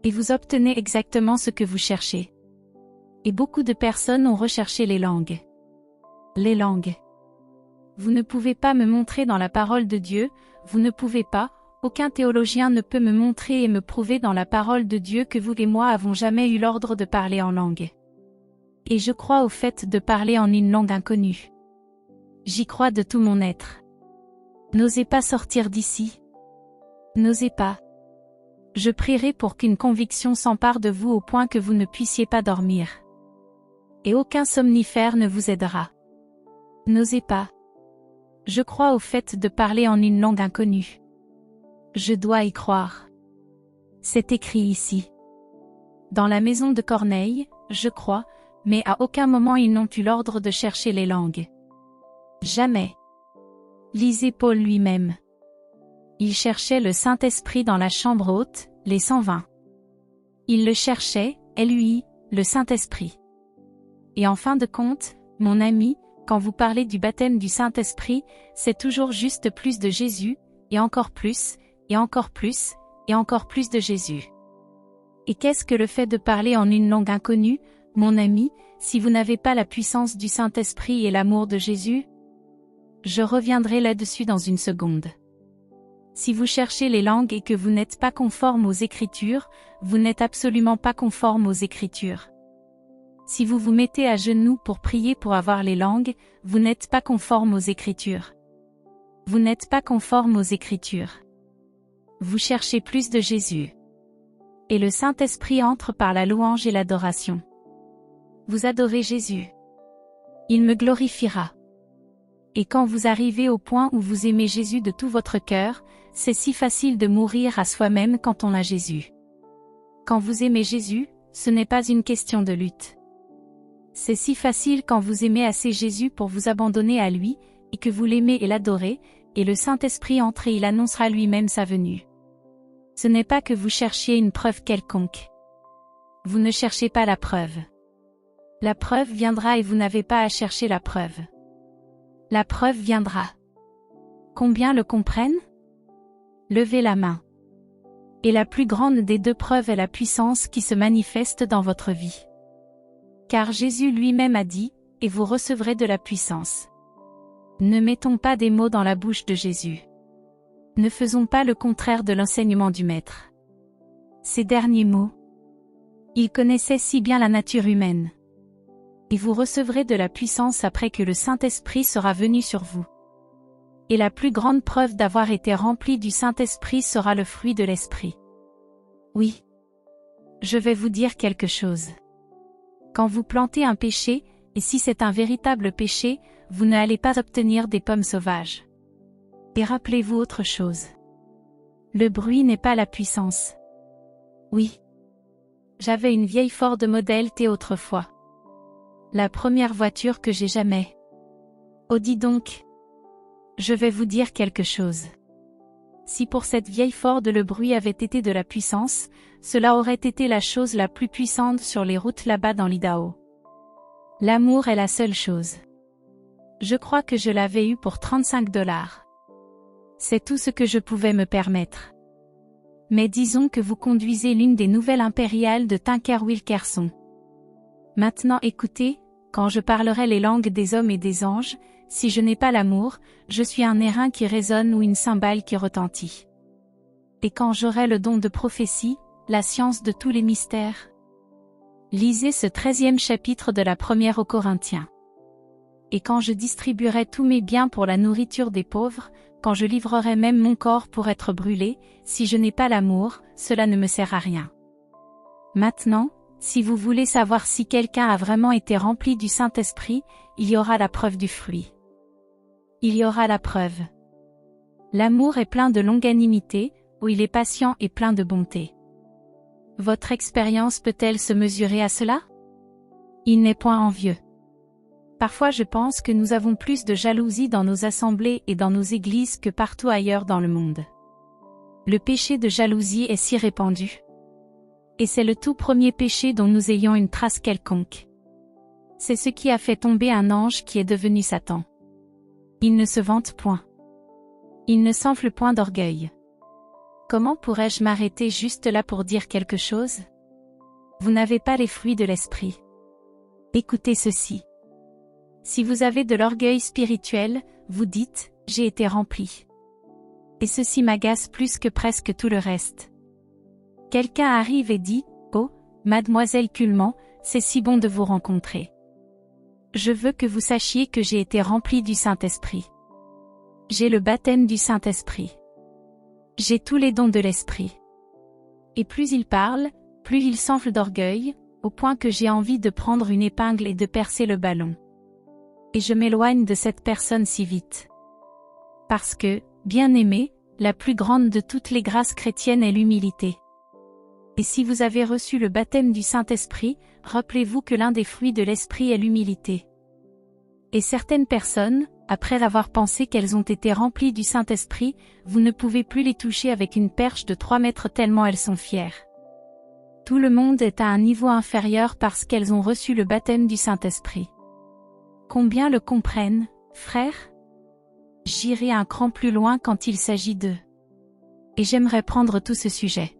Et vous obtenez exactement ce que vous cherchez. Et beaucoup de personnes ont recherché les langues. Les langues. Vous ne pouvez pas me montrer dans la parole de Dieu, vous ne pouvez pas, aucun théologien ne peut me montrer et me prouver dans la parole de Dieu que vous et moi avons jamais eu l'ordre de parler en langue. Et je crois au fait de parler en une langue inconnue. J'y crois de tout mon être. N'osez pas sortir d'ici. N'osez pas. Je prierai pour qu'une conviction s'empare de vous au point que vous ne puissiez pas dormir. Et aucun somnifère ne vous aidera. N'osez pas. Je crois au fait de parler en une langue inconnue. Je dois y croire. C'est écrit ici. Dans la maison de Corneille, je crois, mais à aucun moment ils n'ont eu l'ordre de chercher les langues. Jamais. Lisez Paul lui-même. Il cherchait le Saint-Esprit dans la chambre haute, les 120. Il le cherchait, lui, le Saint-Esprit. Et en fin de compte, mon ami, quand vous parlez du baptême du Saint-Esprit, c'est toujours juste plus de Jésus, et encore plus, et encore plus, et encore plus de Jésus. Et qu'est-ce que le fait de parler en une langue inconnue, mon ami, si vous n'avez pas la puissance du Saint-Esprit et l'amour de Jésus? Je reviendrai là-dessus dans une seconde. Si vous cherchez les langues et que vous n'êtes pas conforme aux Écritures, vous n'êtes absolument pas conforme aux Écritures. Si vous vous mettez à genoux pour prier pour avoir les langues, vous n'êtes pas conforme aux Écritures. Vous n'êtes pas conforme aux Écritures. Vous cherchez plus de Jésus. Et le Saint-Esprit entre par la louange et l'adoration. Vous adorez Jésus. Il me glorifiera. Et quand vous arrivez au point où vous aimez Jésus de tout votre cœur, c'est si facile de mourir à soi-même quand on a Jésus. Quand vous aimez Jésus, ce n'est pas une question de lutte. C'est si facile quand vous aimez assez Jésus pour vous abandonner à lui, et que vous l'aimez et l'adorez, et le Saint-Esprit entre et il annoncera lui-même sa venue. Ce n'est pas que vous cherchiez une preuve quelconque. Vous ne cherchez pas la preuve. La preuve viendra et vous n'avez pas à chercher la preuve. La preuve viendra. Combien le comprennent? Levez la main. Et la plus grande des deux preuves est la puissance qui se manifeste dans votre vie. Car Jésus lui-même a dit, et vous recevrez de la puissance. Ne mettons pas des mots dans la bouche de Jésus. Ne faisons pas le contraire de l'enseignement du Maître. Ces derniers mots. Il connaissait si bien la nature humaine. Et vous recevrez de la puissance après que le Saint-Esprit sera venu sur vous. Et la plus grande preuve d'avoir été rempli du Saint-Esprit sera le fruit de l'Esprit. Oui. Je vais vous dire quelque chose. Quand vous plantez un péché, et si c'est un véritable péché, vous n'allez pas obtenir des pommes sauvages. Et rappelez-vous autre chose. Le bruit n'est pas la puissance. Oui. J'avais une vieille Ford Model T autrefois. La première voiture que j'ai jamais. Oh dis donc. Je vais vous dire quelque chose. Si pour cette vieille Ford le bruit avait été de la puissance, cela aurait été la chose la plus puissante sur les routes là-bas dans l'Idaho. L'amour est la seule chose. Je crois que je l'avais eu pour $35. C'est tout ce que je pouvais me permettre. Mais disons que vous conduisez l'une des nouvelles impériales de Tinker Wilkerson. Maintenant écoutez, quand je parlerai les langues des hommes et des anges, si je n'ai pas l'amour, je suis un airain qui résonne ou une cymbale qui retentit. Et quand j'aurai le don de prophétie, la science de tous les mystères. Lisez ce 13e chapitre de la première aux Corinthiens. Et quand je distribuerai tous mes biens pour la nourriture des pauvres, quand je livrerai même mon corps pour être brûlé, si je n'ai pas l'amour, cela ne me sert à rien. Maintenant, si vous voulez savoir si quelqu'un a vraiment été rempli du Saint-Esprit, il y aura la preuve du fruit. Il y aura la preuve. L'amour est plein de longanimité, où il est patient et plein de bonté. Votre expérience peut-elle se mesurer à cela? Il n'est point envieux. Parfois je pense que nous avons plus de jalousie dans nos assemblées et dans nos églises que partout ailleurs dans le monde. Le péché de jalousie est si répandu. Et c'est le tout premier péché dont nous ayons une trace quelconque. C'est ce qui a fait tomber un ange qui est devenu Satan. Il ne se vante point. Il ne s'enfle point d'orgueil. Comment pourrais-je m'arrêter juste là pour dire quelque chose? Vous n'avez pas les fruits de l'esprit. Écoutez ceci. Si vous avez de l'orgueil spirituel, vous dites, j'ai été rempli. Et ceci m'agace plus que presque tout le reste. Quelqu'un arrive et dit, oh, mademoiselle Cullman, c'est si bon de vous rencontrer. Je veux que vous sachiez que j'ai été rempli du Saint-Esprit. J'ai le baptême du Saint-Esprit. J'ai tous les dons de l'Esprit. Et plus il parle, plus il s'enfle d'orgueil, au point que j'ai envie de prendre une épingle et de percer le ballon. Et je m'éloigne de cette personne si vite. Parce que, bien-aimé, la plus grande de toutes les grâces chrétiennes est l'humilité. Et si vous avez reçu le baptême du Saint-Esprit, rappelez-vous que l'un des fruits de l'Esprit est l'humilité. Et certaines personnes, après avoir pensé qu'elles ont été remplies du Saint-Esprit, vous ne pouvez plus les toucher avec une perche de 3 mètres tellement elles sont fières. Tout le monde est à un niveau inférieur parce qu'elles ont reçu le baptême du Saint-Esprit. Combien le comprennent, frères? J'irai un cran plus loin quand il s'agit d'eux. Et j'aimerais prendre tout ce sujet.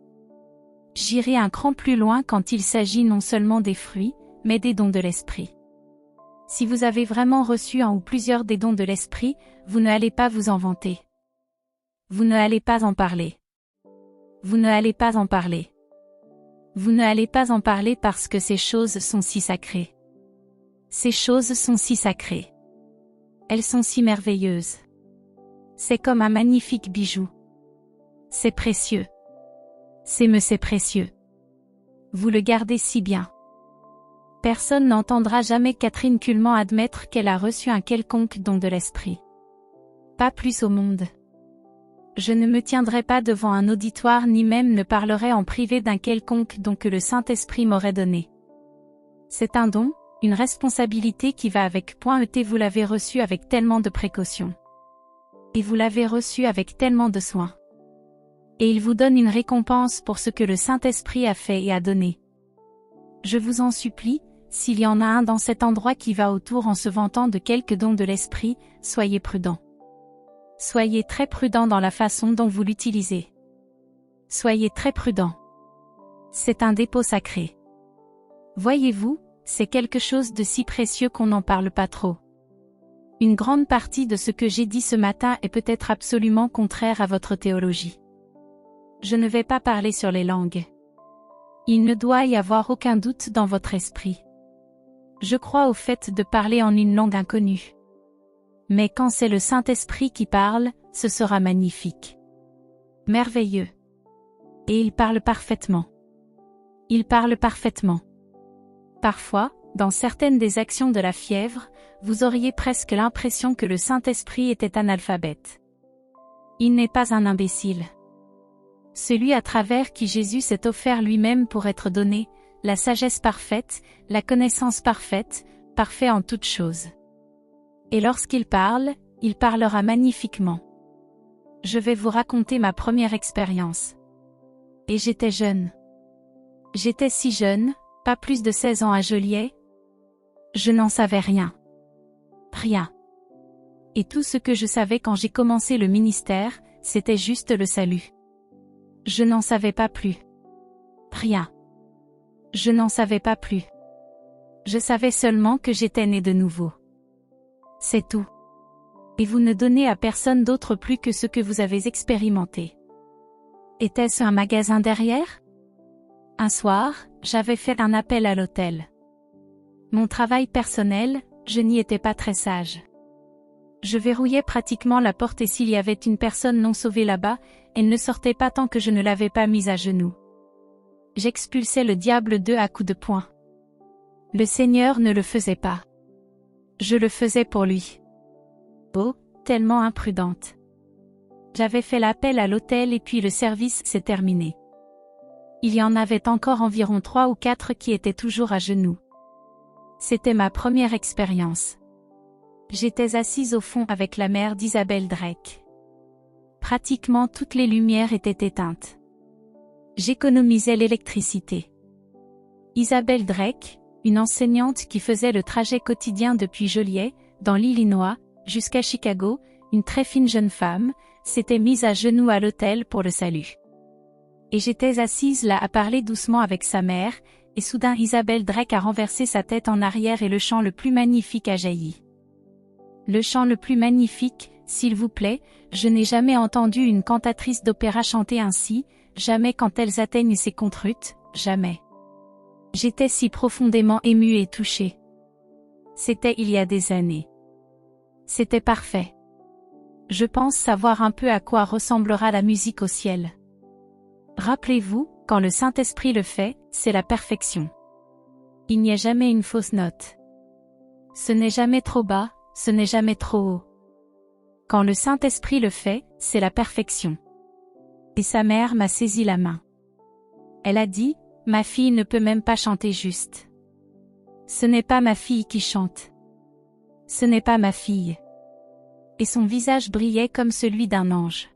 J'irai un cran plus loin quand il s'agit non seulement des fruits, mais des dons de l'Esprit. Si vous avez vraiment reçu un ou plusieurs des dons de l'Esprit, vous ne allez pas vous en vanter. Vous ne allez pas en parler. Vous ne allez pas en parler. Vous ne allez pas en parler parce que ces choses sont si sacrées. Ces choses sont si sacrées. Elles sont si merveilleuses. C'est comme un magnifique bijou. C'est précieux. C'est précieux. Vous le gardez si bien. Personne n'entendra jamais Catherine Kuhlman admettre qu'elle a reçu un quelconque don de l'esprit. Pas plus au monde. Je ne me tiendrai pas devant un auditoire ni même ne parlerai en privé d'un quelconque don que le Saint-Esprit m'aurait donné. C'est un don, une responsabilité qui va avec .et vous l'avez reçu avec tellement de précautions. Et vous l'avez reçu avec tellement de soin. Et il vous donne une récompense pour ce que le Saint-Esprit a fait et a donné. Je vous en supplie, s'il y en a un dans cet endroit qui va autour en se vantant de quelque don de l'Esprit, soyez prudents. Soyez très prudents dans la façon dont vous l'utilisez. Soyez très prudents. C'est un dépôt sacré. Voyez-vous, c'est quelque chose de si précieux qu'on n'en parle pas trop. Une grande partie de ce que j'ai dit ce matin est peut-être absolument contraire à votre théologie. Je ne vais pas parler sur les langues. Il ne doit y avoir aucun doute dans votre esprit. Je crois au fait de parler en une langue inconnue. Mais quand c'est le Saint-Esprit qui parle, ce sera magnifique. Merveilleux. Et il parle parfaitement. Il parle parfaitement. Parfois, dans certaines des actions de la fièvre, vous auriez presque l'impression que le Saint-Esprit était analphabète. Il n'est pas un imbécile. Celui à travers qui Jésus s'est offert lui-même pour être donné, la sagesse parfaite, la connaissance parfaite, parfait en toutes choses. Et lorsqu'il parle, il parlera magnifiquement. Je vais vous raconter ma première expérience. Et j'étais jeune. J'étais si jeune, pas plus de 16 ans à Joliet. Je n'en savais rien. Rien. Et tout ce que je savais quand j'ai commencé le ministère, c'était juste le salut. Je n'en savais pas plus. Rien. Je n'en savais pas plus. Je savais seulement que j'étais né de nouveau. C'est tout. Et vous ne donnez à personne d'autre plus que ce que vous avez expérimenté. Était-ce un magasin derrière? Un soir, j'avais fait un appel à l'hôtel. Mon travail personnel, je n'y étais pas très sage. Je verrouillais pratiquement la porte et s'il y avait une personne non sauvée là-bas, elle ne sortait pas tant que je ne l'avais pas mise à genoux. J'expulsais le diable d'eux à coups de poing. Le Seigneur ne le faisait pas. Je le faisais pour lui. Oh, tellement imprudente. J'avais fait l'appel à l'hôtel et puis le service s'est terminé. Il y en avait encore environ 3 ou 4 qui étaient toujours à genoux. C'était ma première expérience. J'étais assise au fond avec la mère d'Isabelle Drake. Pratiquement toutes les lumières étaient éteintes. J'économisais l'électricité. Isabelle Drake, une enseignante qui faisait le trajet quotidien depuis Joliet, dans l'Illinois, jusqu'à Chicago, une très fine jeune femme, s'était mise à genoux à l'autel pour le salut. Et j'étais assise là à parler doucement avec sa mère, et soudain Isabelle Drake a renversé sa tête en arrière et le chant le plus magnifique a jailli. Le chant le plus magnifique, s'il vous plaît, je n'ai jamais entendu une cantatrice d'opéra chanter ainsi, jamais quand elles atteignent ces contrutes, jamais. J'étais si profondément émue et touchée. C'était il y a des années. C'était parfait. Je pense savoir un peu à quoi ressemblera la musique au ciel. Rappelez-vous, quand le Saint-Esprit le fait, c'est la perfection. Il n'y a jamais une fausse note. Ce n'est jamais trop bas, ce n'est jamais trop haut. Quand le Saint-Esprit le fait, c'est la perfection. Et sa mère m'a saisi la main. Elle a dit, « Ma fille ne peut même pas chanter juste. Ce n'est pas ma fille qui chante. Ce n'est pas ma fille. » Et son visage brillait comme celui d'un ange.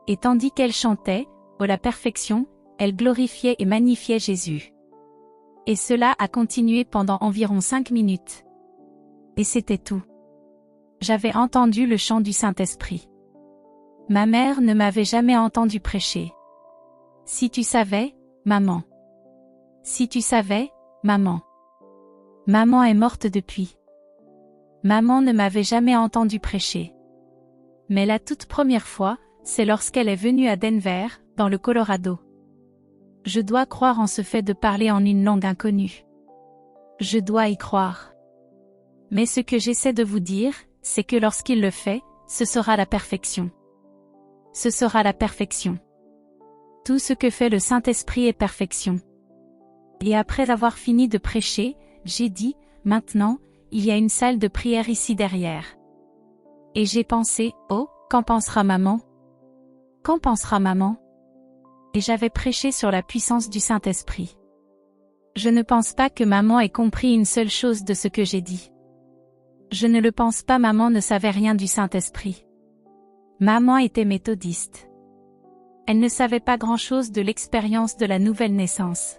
Et tandis qu'elle chantait, ô la perfection, elle glorifiait et magnifiait Jésus. Et cela a continué pendant environ 5 minutes. Et c'était tout. J'avais entendu le chant du Saint-Esprit. Ma mère ne m'avait jamais entendu prêcher. Si tu savais, maman. Si tu savais, maman. Maman est morte depuis. Maman ne m'avait jamais entendu prêcher. Mais la toute première fois, c'est lorsqu'elle est venue à Denver, dans le Colorado. Je dois croire en ce fait de parler en une langue inconnue. Je dois y croire. Mais ce que j'essaie de vous dire, c'est que lorsqu'il le fait, ce sera la perfection. Ce sera la perfection. Tout ce que fait le Saint-Esprit est perfection. Et après avoir fini de prêcher, j'ai dit, maintenant, il y a une salle de prière ici derrière. Et j'ai pensé, oh, qu'en pensera maman? Qu'en pensera maman? Et j'avais prêché sur la puissance du Saint-Esprit. Je ne pense pas que maman ait compris une seule chose de ce que j'ai dit. Je ne le pense pas, maman ne savait rien du Saint-Esprit. Maman était méthodiste. Elle ne savait pas grand-chose de l'expérience de la nouvelle naissance.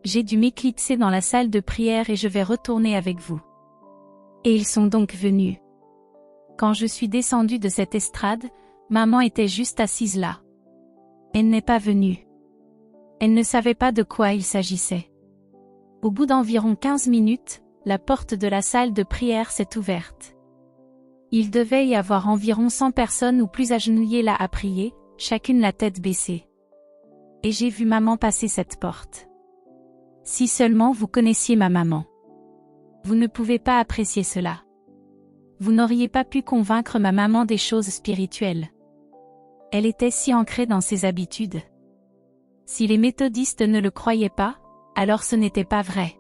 J'ai dû m'éclipser dans la salle de prière et je vais retourner avec vous. Et ils sont donc venus. Quand je suis descendue de cette estrade, maman était juste assise là. Elle n'est pas venue. Elle ne savait pas de quoi il s'agissait. Au bout d'environ 15 minutes, la porte de la salle de prière s'est ouverte. Il devait y avoir environ 100 personnes ou plus agenouillées là à prier, chacune la tête baissée. Et j'ai vu maman passer cette porte. Si seulement vous connaissiez ma maman. Vous ne pouvez pas apprécier cela. Vous n'auriez pas pu convaincre ma maman des choses spirituelles. Elle était si ancrée dans ses habitudes. Si les méthodistes ne le croyaient pas, alors ce n'était pas vrai.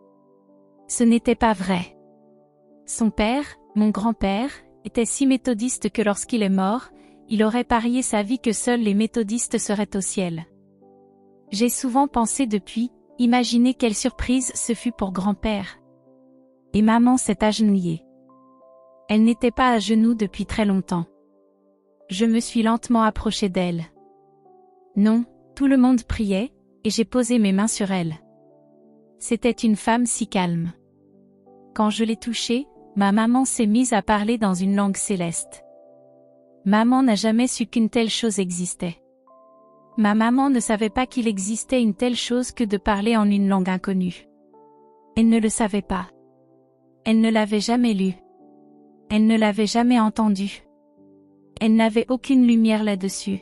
Ce n'était pas vrai. Son père, mon grand-père, était si méthodiste que lorsqu'il est mort, il aurait parié sa vie que seuls les méthodistes seraient au ciel. J'ai souvent pensé depuis, imaginez quelle surprise ce fut pour grand-père. Et maman s'est agenouillée. Elle n'était pas à genoux depuis très longtemps. Je me suis lentement approchée d'elle. Non, tout le monde priait, et j'ai posé mes mains sur elle. C'était une femme si calme. Quand je l'ai touchée, ma maman s'est mise à parler dans une langue céleste. Maman n'a jamais su qu'une telle chose existait. Ma maman ne savait pas qu'il existait une telle chose que de parler en une langue inconnue. Elle ne le savait pas. Elle ne l'avait jamais lu. Elle ne l'avait jamais entendu. Elle n'avait aucune lumière là-dessus.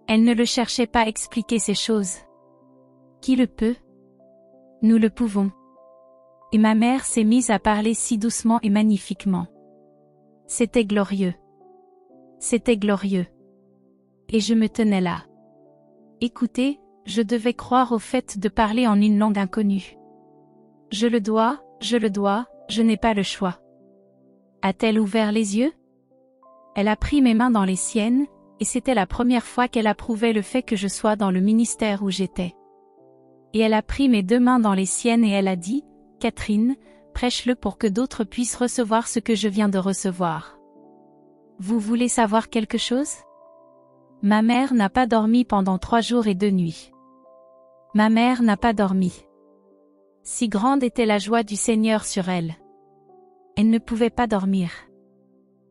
Elle ne le cherchait pas à expliquer ces choses. Qui le peut? Nous le pouvons. Et ma mère s'est mise à parler si doucement et magnifiquement. C'était glorieux. C'était glorieux. Et je me tenais là. Écoutez, je devais croire au fait de parler en une langue inconnue. Je le dois, je n'ai pas le choix. A-t-elle ouvert les yeux? Elle a pris mes mains dans les siennes, et c'était la première fois qu'elle approuvait le fait que je sois dans le ministère où j'étais. Et elle a pris mes 2 mains dans les siennes et elle a dit, « Catherine, prêche-le pour que d'autres puissent recevoir ce que je viens de recevoir. » Vous voulez savoir quelque chose? Ma mère n'a pas dormi pendant 3 jours et 2 nuits. Ma mère n'a pas dormi. Si grande était la joie du Seigneur sur elle. Elle ne pouvait pas dormir.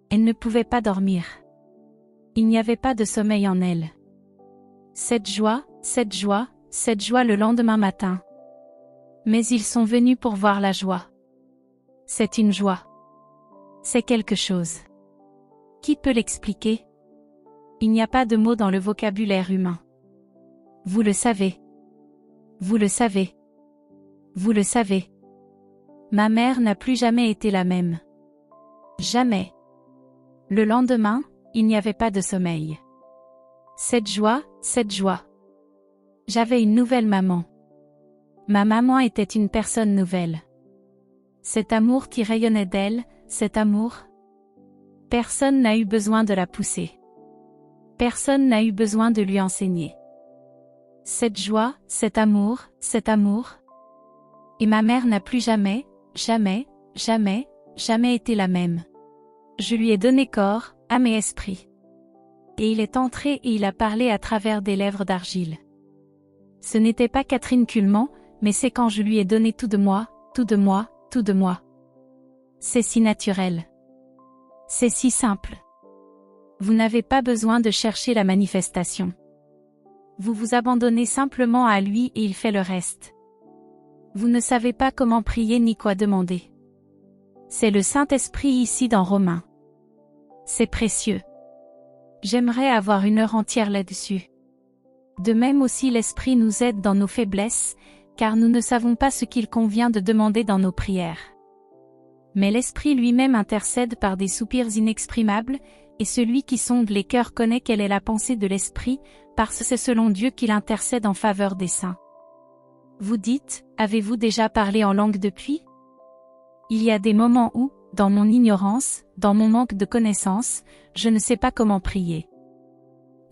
Elle ne pouvait pas dormir. Il n'y avait pas de sommeil en elle. Cette joie le lendemain matin. Mais ils sont venus pour voir la joie. C'est une joie. C'est quelque chose. Qui peut l'expliquer? Il n'y a pas de mots dans le vocabulaire humain. Vous le savez. Vous le savez. Vous le savez. Ma mère n'a plus jamais été la même. Jamais. Le lendemain, il n'y avait pas de sommeil. Cette joie. J'avais une nouvelle maman. Ma maman était une personne nouvelle. Cet amour qui rayonnait d'elle, cet amour. Personne n'a eu besoin de la pousser. Personne n'a eu besoin de lui enseigner. Cette joie, cet amour. Et ma mère n'a plus jamais été la même. Je lui ai donné corps, âme et esprit. Et il est entré et il a parlé à travers des lèvres d'argile. Ce n'était pas Catherine Culement, mais c'est quand je lui ai donné tout de moi. C'est si naturel. C'est si simple. Vous n'avez pas besoin de chercher la manifestation. Vous vous abandonnez simplement à lui et il fait le reste. Vous ne savez pas comment prier ni quoi demander. C'est le Saint-Esprit ici dans Romains. C'est précieux. J'aimerais avoir 1 heure entière là-dessus. De même aussi l'Esprit nous aide dans nos faiblesses, car nous ne savons pas ce qu'il convient de demander dans nos prières. Mais l'Esprit lui-même intercède par des soupirs inexprimables, et celui qui sonde les cœurs connaît quelle est la pensée de l'Esprit, parce que c'est selon Dieu qu'il intercède en faveur des saints. Vous dites, avez-vous déjà parlé en langue depuis? Il y a des moments où, dans mon ignorance, dans mon manque de connaissances, je ne sais pas comment prier.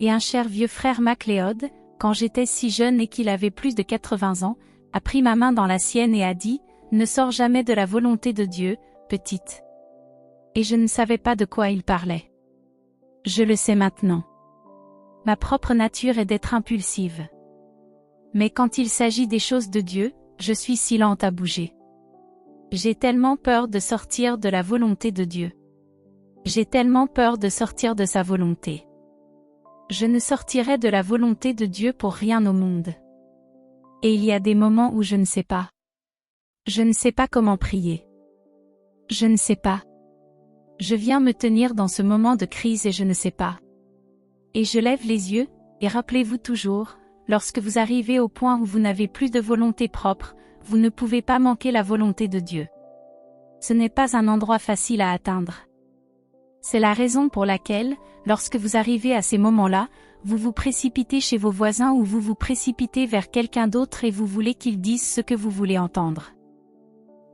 Et un cher vieux frère MacLeod, quand j'étais si jeune et qu'il avait plus de 80 ans, a pris ma main dans la sienne et a dit, ne sors jamais de la volonté de Dieu, petite. Et je ne savais pas de quoi il parlait. Je le sais maintenant. Ma propre nature est d'être impulsive. Mais quand il s'agit des choses de Dieu, je suis si lente à bouger. J'ai tellement peur de sortir de la volonté de Dieu. J'ai tellement peur de sortir de sa volonté. Je ne sortirai de la volonté de Dieu pour rien au monde. Et il y a des moments où je ne sais pas. Je ne sais pas comment prier. Je ne sais pas. Je viens me tenir dans ce moment de crise et je ne sais pas. Et je lève les yeux, et rappelez-vous toujours, lorsque vous arrivez au point où vous n'avez plus de volonté propre, vous ne pouvez pas manquer la volonté de Dieu. Ce n'est pas un endroit facile à atteindre. C'est la raison pour laquelle, lorsque vous arrivez à ces moments-là, vous vous précipitez chez vos voisins ou vous vous précipitez vers quelqu'un d'autre et vous voulez qu'il dise ce que vous voulez entendre.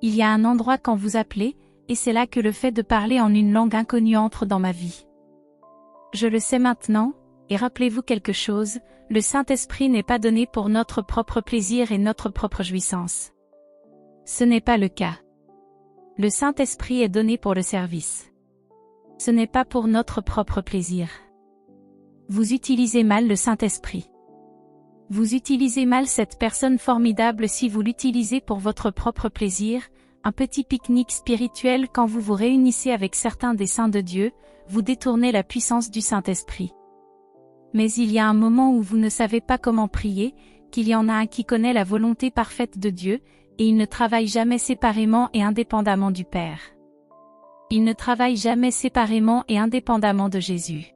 Il y a un endroit quand vous appelez, et c'est là que le fait de parler en une langue inconnue entre dans ma vie. Je le sais maintenant, et rappelez-vous quelque chose, le Saint-Esprit n'est pas donné pour notre propre plaisir et notre propre jouissance. Ce n'est pas le cas. Le Saint-Esprit est donné pour le service. Ce n'est pas pour notre propre plaisir. Vous utilisez mal le Saint-Esprit. Vous utilisez mal cette personne formidable si vous l'utilisez pour votre propre plaisir, un petit pique-nique spirituel quand vous vous réunissez avec certains des saints de Dieu, vous détournez la puissance du Saint-Esprit. Mais il y a un moment où vous ne savez pas comment prier, qu'il y en a un qui connaît la volonté parfaite de Dieu, et il ne travaille jamais séparément et indépendamment du Père. Il ne travaille jamais séparément et indépendamment de Jésus.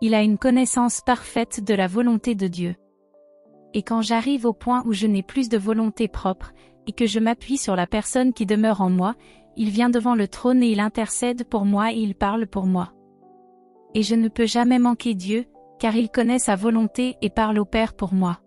Il a une connaissance parfaite de la volonté de Dieu. Et quand j'arrive au point où je n'ai plus de volonté propre, et que je m'appuie sur la personne qui demeure en moi, il vient devant le trône et il intercède pour moi et il parle pour moi. Et je ne peux jamais manquer Dieu, car il connaît sa volonté et parle au Père pour moi.